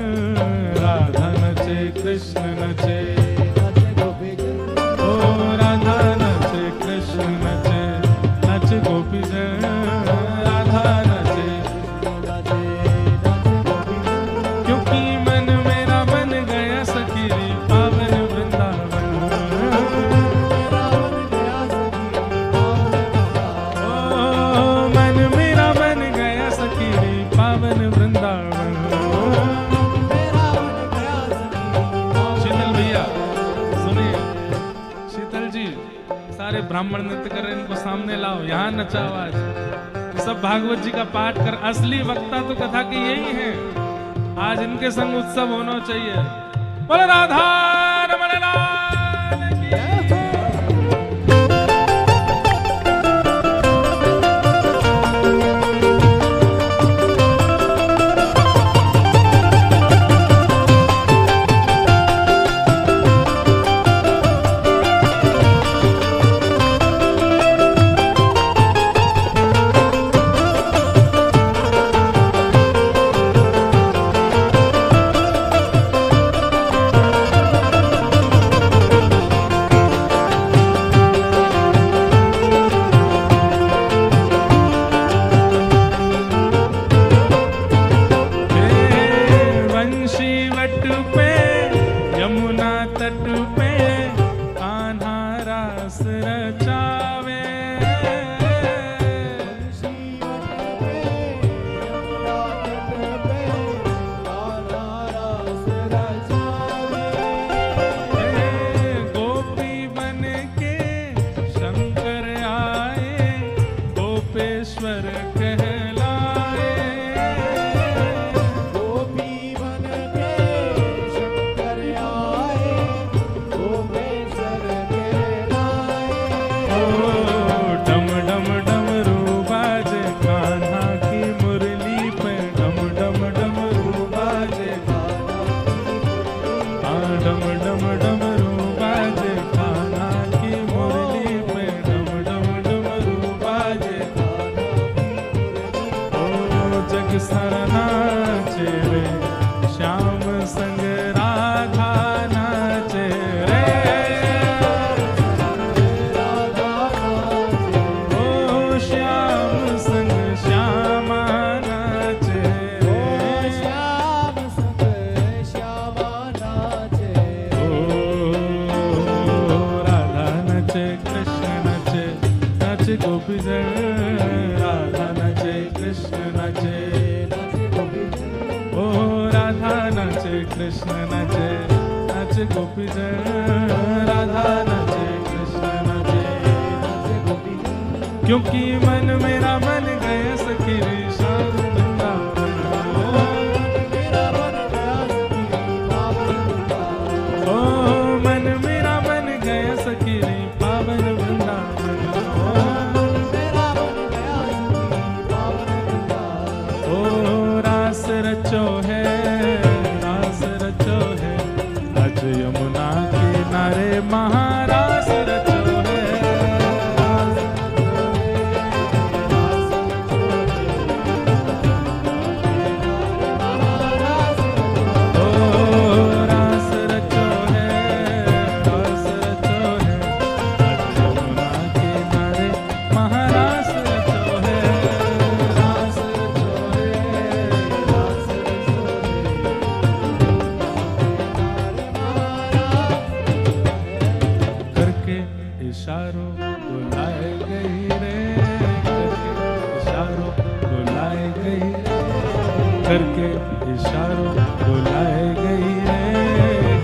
A: राधा नचे कृष्ण नचे, नचे गोपीजन। ओ राधा नचे कृष्ण नचे, नचे गोपीजन। राधा नचे, नचे गोपीजन। क्योंकि मन मेरा बन गया सखीरी पावन वृंदावन। ओ मन मेरा बन गया सखीरी पावन वृंदावन। सारे ब्राह्मण नृत्य कर रहे हैं, इनको सामने लाओ, यहाँ नचाओ। आज सब भागवत जी का पाठ कर, असली वक्ता तो कथा के यही हैं। आज इनके संग उत्सव होना चाहिए। बोलो राधा रमण लाल। बरसन नाचे रे, श्याम संग राधा नाचे रे। ओ श्याम संग श्यामा नाचे रे,
B: श्याम संग श्यामा नाचे।
A: ओ राधा नाचे कृष्ण नाचे, नाचे गोपी जन। राधा नाचे कृष्ण नाचे, ओ राधा नाचे कृष्ण नाचे, नाचे गोपी जन। राधा नाचे कृष्ण नाचे, नाचे गोपी जन। क्योंकि मन मेरा मन गया सखी रे श्याम वृंदावन। ओ मन मेरा मन गया सखी रे पावन वृंदावन। ओ रास रचो है, रास रचो है, आज यमुना किनारे महारास रचो है। ओ रास रचो है, रास रचो है, आज यमुना किनारे महारास रचो है। रास रचो है, रास रचो है। करके इशारों बुलाए गई रे, करके इशारों बुलाए गई, करके इशारों बुलाए गई रे,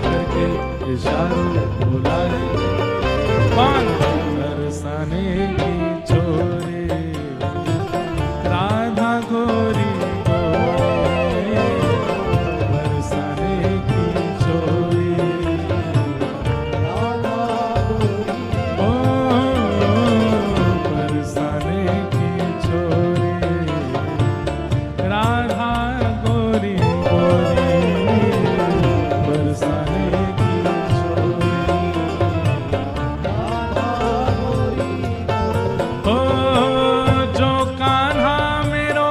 A: करके इशारों बुलाए गई। कौन? बरसाने की छोरी राधा गोरी गोरी, बरसाने की छोरी राधा गोरी। ओ बरसाने की छोरी राधा गोरी गोरी, बरसाने की छोरी राधा गोरी। ओ जो कान्हा मेरो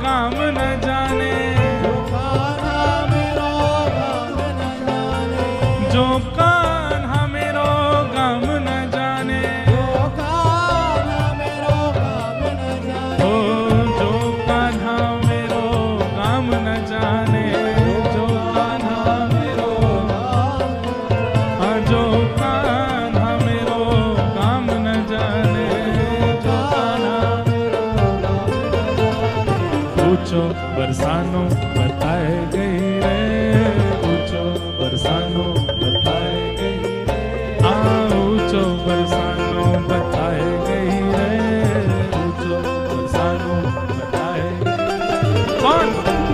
A: काम न जाने,
B: जो कान्हा मेरो काम न जाने,
A: जो कान्हा मेरो काम न जाने,
B: जो कान्हा मेरो काम न जाने,
A: ओ जो कान्हा मेरो काम न जाने, जो कान्हा मेरो, हाँ जो कान्हा मेरो काम न जाने, जो कान्हा पूछो बरसानो बताए गई रे, पूछो बरसानो बताए गई रे, पूछो बरसानो बताए गई रे, पूछो बरसानो बताए गई। कौन?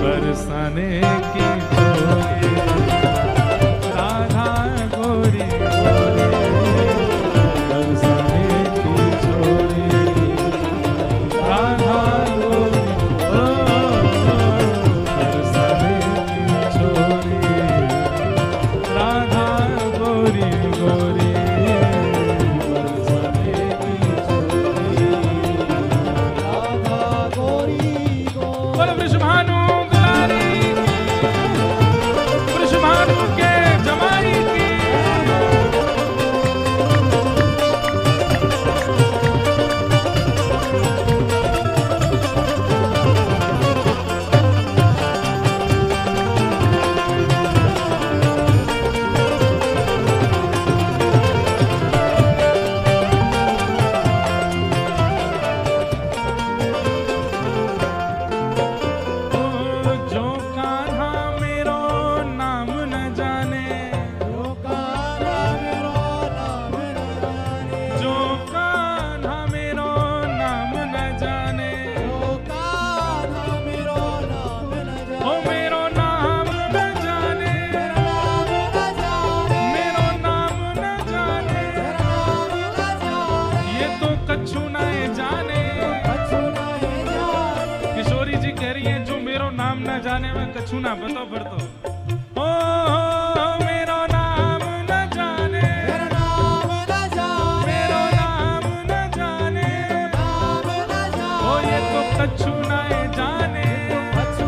A: बरसाने की छोरी राधा गोरी गोरी, बरसाने की छोरी राधा गोरी। ओ बरसाने की छोरी राधा गोरी गोरी, बरसाने की छोरी
B: राधा गोरी गोरी।
A: बोलो वृषभानु गुलारी की, वृषभानु के जमाई की। जो कान्हा मेरो नाम न जाने,
B: जो कान्हा मेरो नाम न जाने,
A: जो कान्हा मेरो नाम न जाने,
B: जो कान्हा मेरो नाम न
A: ओ
B: जाने,
A: मेरो नाम न जाने,
B: मेरो नाम न
A: मेरो नाम न
B: जाने,
A: जाने,
B: नाम न जाने,
A: ये तो कछु न जाने।
B: कछु नहीं जाने।
A: किशोरी जी कह रही हैं जो मेरो नाम न जाने मैं कछु ना बताओ फिर तो। ओ मेरो नाम न जाने,
B: मेरो नाम न जाने,
A: मेरो नाम न जाने,
B: नाम न
A: ओ ये
B: जाने,
A: तो कछु न जाने।
B: कछु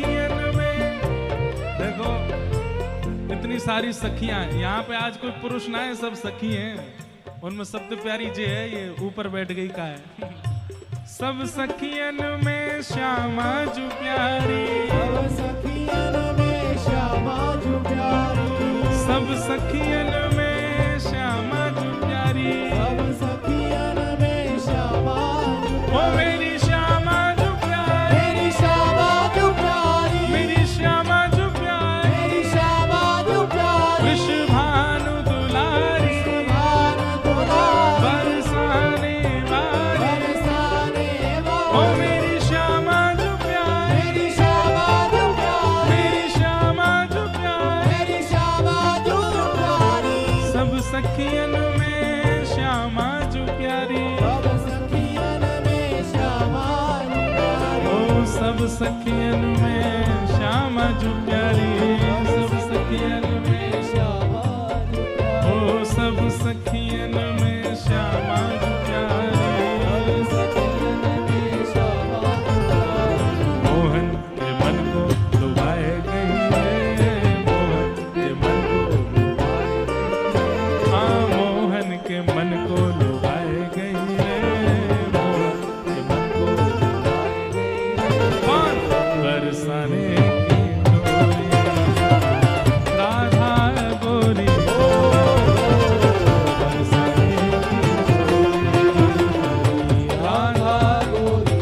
A: सखियन में, देखो इतनी सारी सखियां हैं। यहाँ पे आज कोई पुरुष ना है, सब सखी हैं। उनमें सबसे प्यारी जे है ये ऊपर बैठ गई का है। सब सखियन में श्यामा जू प्यारी,
B: सब सखियन में श्यामा जू प्यारी,
A: सब सखियन में श्यामा जू प्यारी,
B: सब सखियन में श्यामा जू
A: ओ
B: प्यारी,
A: मेरी श्यामा जू प्यारी,
B: मेरी श्यामा जू प्यारी,
A: मेरी श्यामा जू प्यारी,
B: मेरी श्यामा जू प्यारी,
A: वृषभानु दुलारी,
B: भान दुलारी,
A: बरसाने वाली,
B: बरसाने
A: ओ
B: वाली,
A: मेरी श्यामा जू प्यारी,
B: मेरी श्यामा जू प्यारी,
A: मेरी श्यामा जू प्यारी,
B: मेरी श्यामा जू प्यारी,
A: सब सखियन में श्यामा जू प्यारी,
B: सब सखियन में श्यामा जू प्यारी,
A: ओ सब सखियन में श्यामा जू प्यारी, सब सखियन में,
B: श्यामा जू प्यारी,
A: ओ सब सखियन में श्यामा जू प्यारी।
B: सखियन में श्यामा जू प्यारी,
A: मोहन के मन को लुभाए गई है, मोहन के मन को लुभाए गई है, हाँ मोहन के मन को लुभाए गई है, मोहन के मन को लुभाए गई है। कौन? बरसाने की डोरी, राधा गोरी, बरसाने की डोरी, राधा
B: गोरी,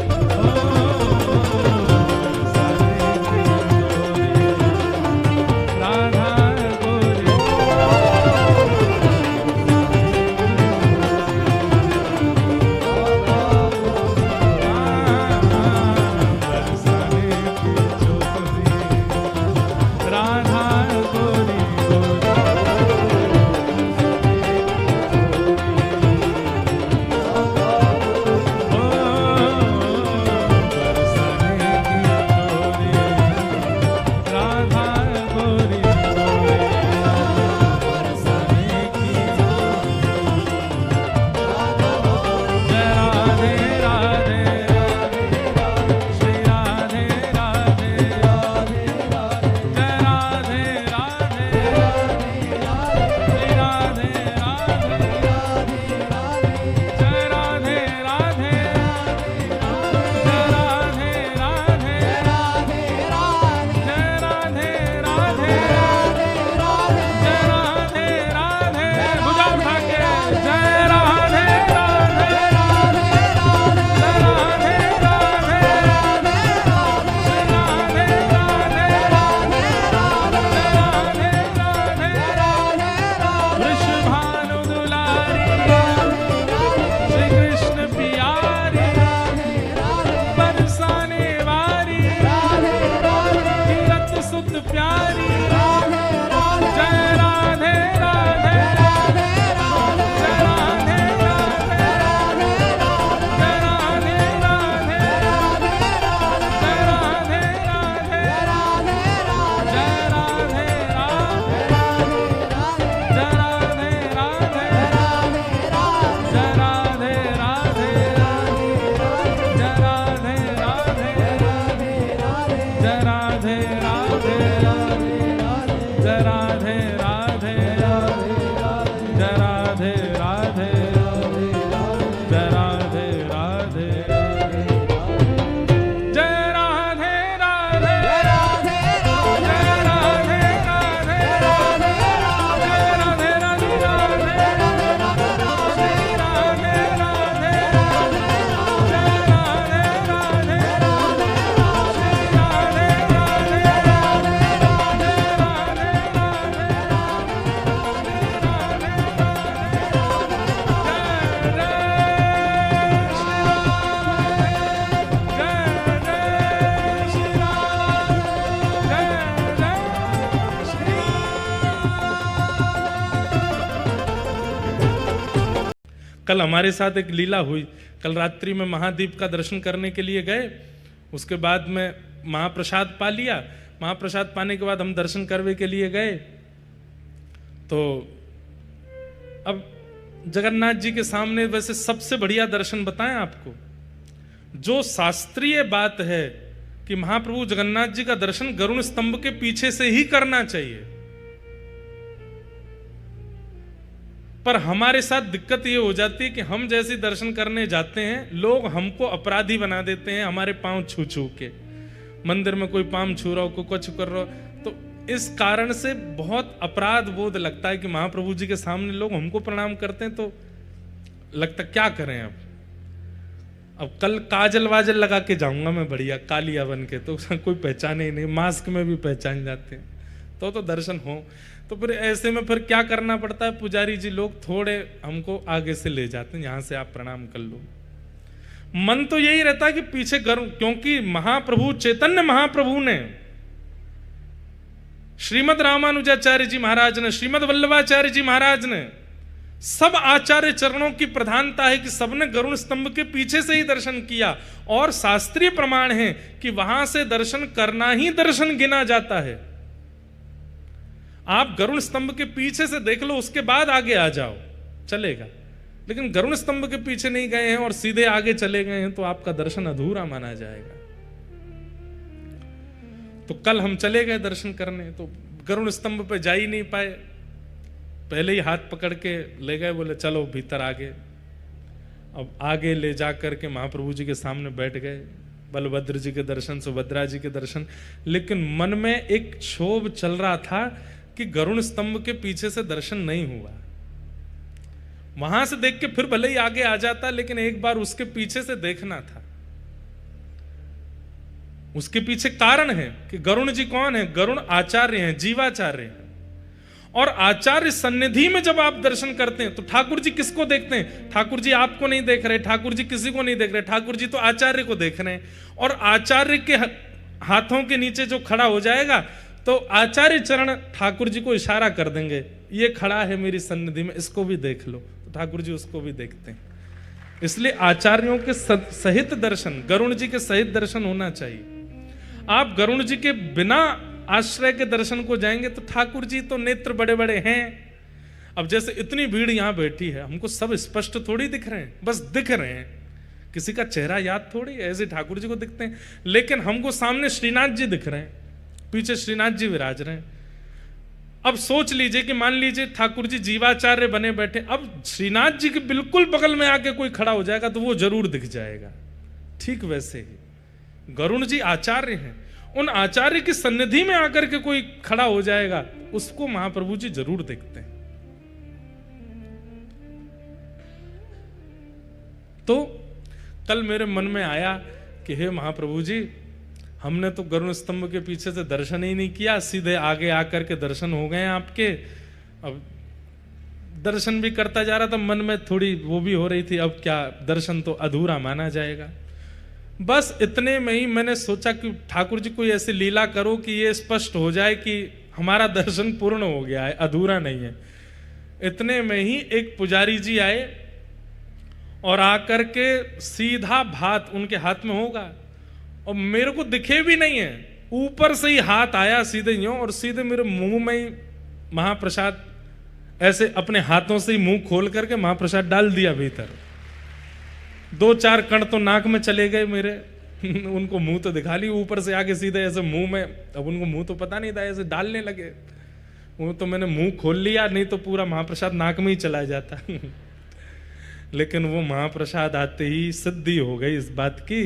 A: कल हमारे साथ एक लीला हुई। कल रात्रि में महादीप का दर्शन करने के लिए गए, उसके बाद में महाप्रसाद पा लिया। महाप्रसाद पाने के बाद हम दर्शन करने के लिए गए, तो अब जगन्नाथ जी के सामने वैसे सबसे बढ़िया दर्शन बताएं आपको, जो शास्त्रीय बात है कि महाप्रभु जगन्नाथ जी का दर्शन गरुण स्तंभ के पीछे से ही करना चाहिए, पर हमारे साथ दिक्कत ये हो जाती है कि हम जैसे दर्शन करने जाते हैं लोग हमको अपराधी बना देते हैं, हमारे पांव छू छू के। मंदिर में कोई पांव छू रहा हो, कोई कुछ कर रहा हो, तो इस कारण से बहुत अपराध बोध लगता है कि महाप्रभु जी के सामने लोग हमको प्रणाम करते हैं, तो लगता क्या करें। अब कल काजल वाजल लगा के जाऊंगा मैं बढ़िया कालिया बन के, तो कोई पहचाने ही नहीं, मास्क में भी पहचान जाते हैं, तो दर्शन हो। तो फिर ऐसे में फिर क्या करना पड़ता है, पुजारी जी लोग थोड़े हमको आगे से ले जाते हैं, यहां से आप प्रणाम कर लो। मन तो यही रहता है कि पीछे गरुण, क्योंकि महाप्रभु चैतन्य महाप्रभु ने, श्रीमद रामानुजाचार्य जी महाराज ने, श्रीमद वल्लभाचार्य जी महाराज ने, सब आचार्य चरणों की प्रधानता है कि सबने गरुण स्तंभ के पीछे से ही दर्शन किया, और शास्त्रीय प्रमाण है कि वहां से दर्शन करना ही दर्शन गिना जाता है। आप गरुण स्तंभ के पीछे से देख लो, उसके बाद आगे आ जाओ, चलेगा। लेकिन गरुण स्तंभ के पीछे नहीं गए हैं और सीधे आगे चले गए हैं तो आपका दर्शन अधूरा माना जाएगा। तो कल हम चले गए दर्शन करने, तो गरुण स्तंभ पे जा ही नहीं पाए, पहले ही हाथ पकड़ के ले गए, बोले चलो भीतर आगे। अब आगे ले जा करके महाप्रभु जी के सामने बैठ गए, बलभद्र जी के दर्शन, सुभद्रा जी के दर्शन, लेकिन मन में एक क्षोभ चल रहा था कि गरुण स्तंभ के पीछे से दर्शन नहीं हुआ। वहां से देख के फिर भले ही आगे आ जाता, लेकिन एक बार उसके पीछे से देखना था। उसके पीछे कारण है कि गरुण जी कौन है, गरुण आचार्य हैं, जीवाचार्य हैं। और आचार्य सन्निधि में जब आप दर्शन करते हैं तो ठाकुर जी किसको देखते हैं? ठाकुर जी आपको नहीं देख रहे, ठाकुर जी किसी को नहीं देख रहे, ठाकुर जी तो आचार्य को देख रहे हैं। और आचार्य के हाथों के नीचे जो खड़ा हो जाएगा तो आचार्य चरण ठाकुर जी को इशारा कर देंगे, ये खड़ा है मेरी सन्निधि में, इसको भी देख लो। तो ठाकुर जी उसको भी देखते हैं। इसलिए आचार्यों के सहित दर्शन, गरुण जी के सहित दर्शन होना चाहिए। आप गरुण जी के बिना आश्रय के दर्शन को जाएंगे तो ठाकुर जी तो नेत्र बड़े बड़े हैं। अब जैसे इतनी भीड़ यहां बैठी है, हमको सब स्पष्ट थोड़ी दिख रहे हैं, बस दिख रहे हैं, किसी का चेहरा याद थोड़ी, ऐसे ठाकुर जी को दिखते हैं। लेकिन हमको सामने श्रीनाथ जी दिख रहे हैं, पीछे श्रीनाथ जी विराज रहे हैं। अब सोच लीजिए कि मान लीजिए ठाकुर जी जीवाचार्य बने बैठे, अब श्रीनाथ जी के बिल्कुल बगल में आके कोई खड़ा हो जाएगा तो वो जरूर दिख जाएगा। ठीक वैसे ही गरुण जी आचार्य हैं, उन आचार्य की सन्निधि में आकर के कोई खड़ा हो जाएगा, उसको महाप्रभु जी जरूर देखते हैं। तो कल मेरे मन में आया कि हे महाप्रभु जी, हमने तो गरुण स्तंभ के पीछे से दर्शन ही नहीं किया, सीधे आगे आकर के दर्शन हो गए आपके। अब दर्शन भी करता जा रहा था, मन में थोड़ी वो भी हो रही थी, अब क्या दर्शन तो अधूरा माना जाएगा। बस इतने में ही मैंने सोचा कि ठाकुर जी कोई ऐसी लीला करो कि ये स्पष्ट हो जाए कि हमारा दर्शन पूर्ण हो गया है, अधूरा नहीं है। इतने में ही एक पुजारी जी आए और आकर के सीधा भात उनके हाथ में होगा, और मेरे को दिखे भी नहीं है, ऊपर से ही हाथ आया सीधे यूं, और सीधे मेरे मुंह में ही महाप्रसाद, ऐसे अपने हाथों से ही मुंह खोल करके महाप्रसाद डाल दिया भीतर। 2-4 कण तो नाक में चले गए मेरे उनको मुंह तो दिखा ली, ऊपर से आके सीधे ऐसे मुंह में, अब उनको मुंह तो पता नहीं था, ऐसे डालने लगे। वो तो मैंने मुंह खोल लिया, नहीं तो पूरा महाप्रसाद नाक में ही चला जाता लेकिन वो महाप्रसाद आते ही सिद्धि हो गई इस बात की।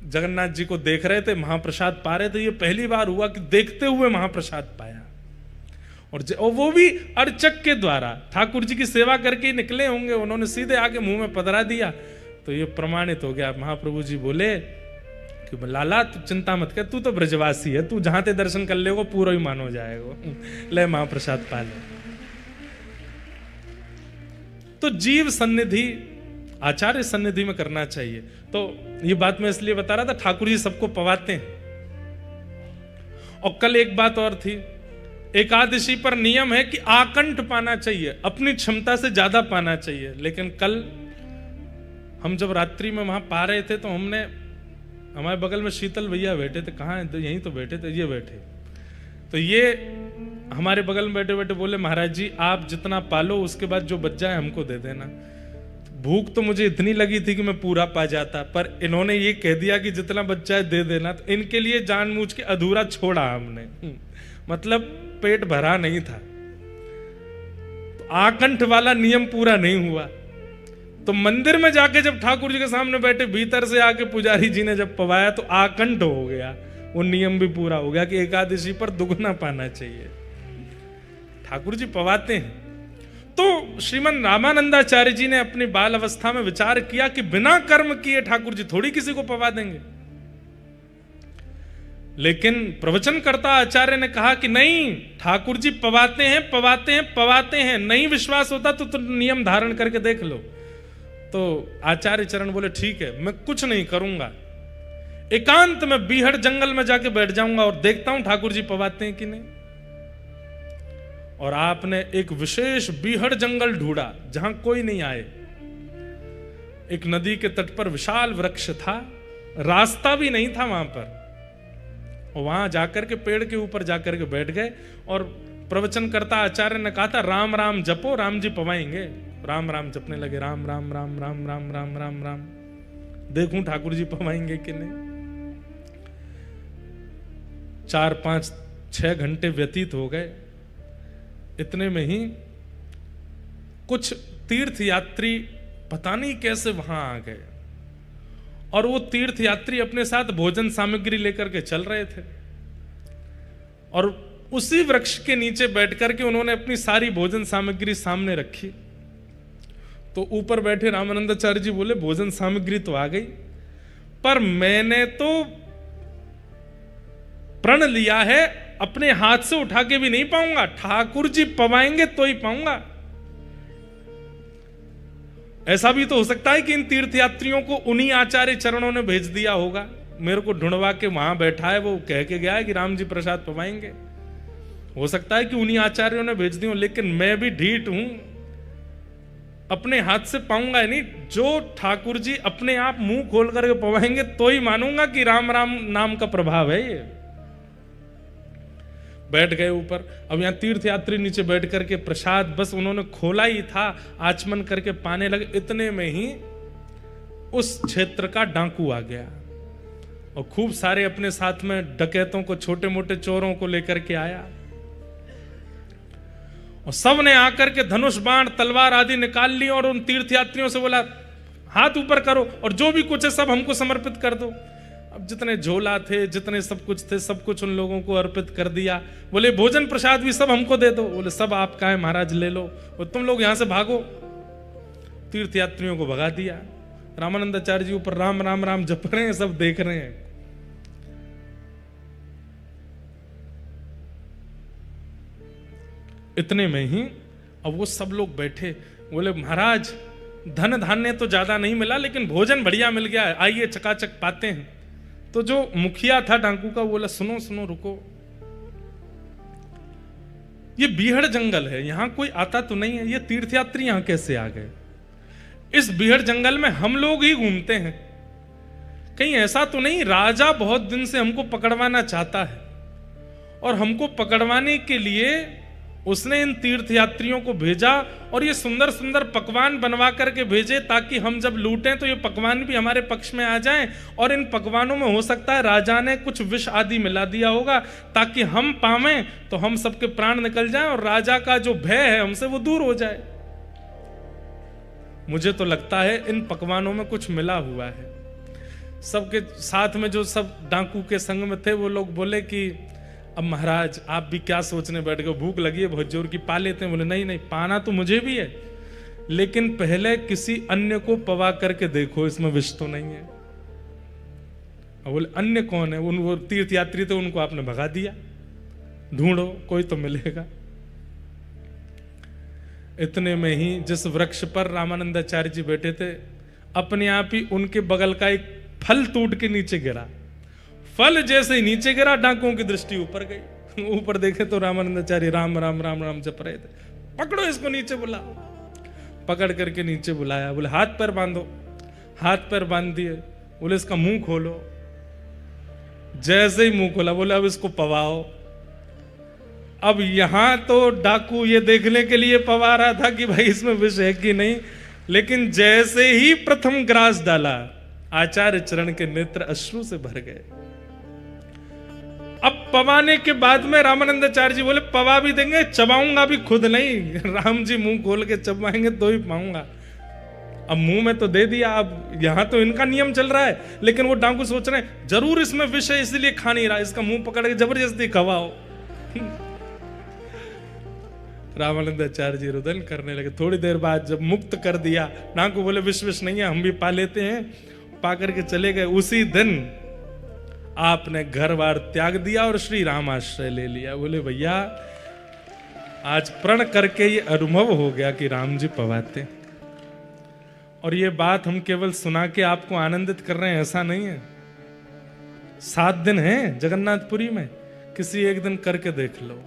A: जगन्नाथ जी को देख रहे थे, महाप्रसाद पा रहे थे, ये पहली बार हुआ कि देखते हुए महाप्रसाद पाया। और वो भी अर्चक के द्वारा, ठाकुर जी की सेवा करके ही निकले होंगे, उन्होंने सीधे आके मुंह में पधरा दिया, तो ये प्रमाणित हो गया। महाप्रभु जी बोले कि लाला तू चिंता मत कर, तू तो ब्रजवासी है, तू जहां ते दर्शन कर लेगा पूरा ही मान हो जाएगा, ले महाप्रसाद पा ले। तो जीव सन्निधि आचार्य सन्निधि में करना चाहिए। तो ये बात मैं इसलिए बता रहा था, ठाकुर जी सबको पवाते हैं। और कल एक बात और थी, एकादशी पर नियम है कि आकंठ पाना चाहिए, अपनी क्षमता से ज्यादा पाना चाहिए। लेकिन कल हम जब रात्रि में वहां पा रहे थे तो हमने, हमारे बगल में शीतल भैया बैठे थे, कहाँ है, यहीं तो बैठे थे, ये बैठे, तो ये हमारे बगल में बैठे बैठे बोले, महाराज जी आप जितना पालो उसके बाद जो बच जाए हमको दे देना। भूख तो मुझे इतनी लगी थी कि मैं पूरा पा जाता, पर इन्होंने ये कह दिया कि जितना बच्चा है दे देना, तो इनके लिए जानबूझ के अधूरा छोड़ा हमने। मतलब पेट भरा नहीं था, तो आकंठ वाला नियम पूरा नहीं हुआ। तो मंदिर में जाके जब ठाकुर जी के सामने बैठे, भीतर से आके पुजारी जी ने जब पवाया तो आकंठ हो गया, वो नियम भी पूरा हो गया कि एकादशी पर दुगना पाना चाहिए। ठाकुर जी पवाते हैं। तो श्रीमन रामानंदाचार्य जी ने अपनी बाल अवस्था में विचार किया कि बिना कर्म किए ठाकुर जी थोड़ी किसी को पवा देंगे। लेकिन प्रवचनकर्ता आचार्य ने कहा कि नहीं, ठाकुर जी पवाते हैं, पवाते हैं, पवाते हैं। नहीं विश्वास होता तो नियम धारण करके देख लो। तो आचार्य चरण बोले ठीक है, मैं कुछ नहीं करूंगा, एकांत में बीहड़ जंगल में जाके बैठ जाऊंगा और देखता हूं ठाकुर जी पवाते हैं कि नहीं। और आपने एक विशेष बीहड़ जंगल ढूंढा जहां कोई नहीं आए। एक नदी के तट पर विशाल वृक्ष था, रास्ता भी नहीं था वहां पर। और वहां जाकर के पेड़ के ऊपर जाकर के बैठ गए और प्रवचनकर्ता आचार्य ने कहा था राम राम जपो, राम जी पवाएंगे। राम राम जपने लगे, राम राम राम राम राम राम राम राम, देखूं ठाकुर जी पवाएंगे कि नहीं। 4, 5, 6 घंटे व्यतीत हो गए। इतने में ही कुछ तीर्थ यात्री पता नहीं कैसे वहां आ गए, और वो तीर्थ यात्री अपने साथ भोजन सामग्री लेकर के चल रहे थे। और उसी वृक्ष के नीचे बैठ करके उन्होंने अपनी सारी भोजन सामग्री सामने रखी। तो ऊपर बैठे रामानंदाचार्य जी बोले भोजन सामग्री तो आ गई, पर मैंने तो प्रण लिया है, अपने हाथ से उठा के भी नहीं पाऊंगा, ठाकुर जी पवाएंगे तो ही पाऊंगा। ऐसा भी तो हो सकता है कि इन तीर्थयात्रियों को उन्हीं आचार्य चरणों ने भेज दिया होगा, मेरे को ढूंढवा के वहां बैठा है, वो कह के गया है कि राम जी प्रसाद पवाएंगे। हो सकता है कि उन्हीं आचार्यों ने भेज दी हो, लेकिन मैं भी ढीठ हूं, अपने हाथ से पाऊंगा नहीं। जो ठाकुर जी अपने आप मुंह खोल करके पवाएंगे तो ही मानूंगा कि राम राम नाम का प्रभाव है ये। बैठ गए ऊपर। अब यहां तीर्थयात्री नीचे बैठ करके प्रसाद बस उन्होंने खोला ही था, आचमन करके पाने लगे। इतने में ही उस क्षेत्र का डाकू आ गया और खूब सारे अपने साथ में डकैतों को, छोटे मोटे चोरों को लेकर के आया। और सब ने आकर के धनुष बाण तलवार आदि निकाल ली और उन तीर्थयात्रियों से बोला हाथ ऊपर करो और जो भी कुछ है सब हमको समर्पित कर दो। अब जितने झोला थे, जितने सब कुछ थे, सब कुछ उन लोगों को अर्पित कर दिया। बोले भोजन प्रसाद भी सब हमको दे दो। बोले सब आपका है महाराज, ले लो और तुम लोग यहां से भागो। तीर्थयात्रियों को भगा दिया। रामानंदाचार्य जी ऊपर राम राम राम जप रहे हैं, सब देख रहे हैं। इतने में ही अब वो सब लोग बैठे, बोले महाराज धन धान्य तो ज्यादा नहीं मिला लेकिन भोजन बढ़िया मिल गया है, आइए चकाचक पाते हैं। तो जो मुखिया था डाकू का, बोला सुनो सुनो रुको, ये बीहड़ जंगल है, यहां कोई आता तो नहीं है, ये तीर्थयात्री यहां कैसे आ गए? इस बीहड़ जंगल में हम लोग ही घूमते हैं, कहीं ऐसा तो नहीं राजा बहुत दिन से हमको पकड़वाना चाहता है और हमको पकड़वाने के लिए उसने इन तीर्थयात्रियों को भेजा और ये सुंदर सुंदर पकवान बनवा करके भेजे ताकि हम जब लूटें तो ये पकवान भी हमारे पक्ष में आ जाएं। और इन पकवानों में हो सकता है राजा ने कुछ विष आदि मिला दिया होगा ताकि हम पावें तो हम सबके प्राण निकल जाएं और राजा का जो भय है हमसे वो दूर हो जाए। मुझे तो लगता है इन पकवानों में कुछ मिला हुआ है। सबके साथ में जो सब डाकू के संग में थे वो लोग बोले कि अब महाराज आप भी क्या सोचने बैठ गए, भूख लगी है बहुत जोर की, पा लेते हैं। बोले नहीं नहीं, पाना तो मुझे भी है लेकिन पहले किसी अन्य को पवा करके देखो, इसमें विष तो नहीं है। अब बोले अन्य कौन है? वो तीर्थयात्री थे, उनको आपने भगा दिया, ढूंढो कोई तो मिलेगा। इतने में ही जिस वृक्ष पर रामानंदाचार्य जी बैठे थे, अपने आप ही उनके बगल का एक फल टूट के नीचे गिरा। फल जैसे ही नीचे गिरा, डाकुओं की दृष्टि ऊपर गई। ऊपर देखे तो रामानंदाचार्य राम राम राम राम जप रहे थे। पकड़ो इसको, नीचे बुलाओ। पकड़ करके नीचे बुलाया। बोले हाथ पैर बांधो। हाथ पैर बांध दिए। बोले इसका मुंह खोलो। जैसे ही मुंह खोला, बोले अब इसको पवाओ। अब यहां तो डाकू ये देखने के लिए पवा रहा था कि भाई इसमें विष है कि नहीं, लेकिन जैसे ही प्रथम ग्रास डाला, आचार्य चरण के नेत्र अश्रु से भर गए। अब पवाने के बाद में रामानंदाचार्य जी बोले पवा भी देंगे, चबाऊंगा भी खुद नहीं। राम जी मुंह खोल के चबाएंगे तो ही पाऊंगा। अब मुंह में तो दे दिया, अब यहां तो इनका नियम चल रहा है, लेकिन वो डाकू सोच रहे हैं जरूर इसमें विष है इसलिए खा नहीं रहा, इसका मुंह पकड़ के जबरदस्ती खवाओ। रामानंदाचार्य जी रुदन करने लगे। थोड़ी देर बाद जब मुक्त कर दिया, डाकू बोले विश्वास नहीं है, हम भी पा लेते हैं। पा करके चले गए। उसी दिन आपने घर बार त्याग दिया और श्री राम आश्रय ले लिया। बोले भैया आज प्रण करके ये अनुभव हो गया कि राम जी पवाते। और ये बात हम केवल सुना के आपको आनंदित कर रहे हैं ऐसा नहीं है। 7 दिन है जगन्नाथपुरी में, किसी एक दिन करके देख लो।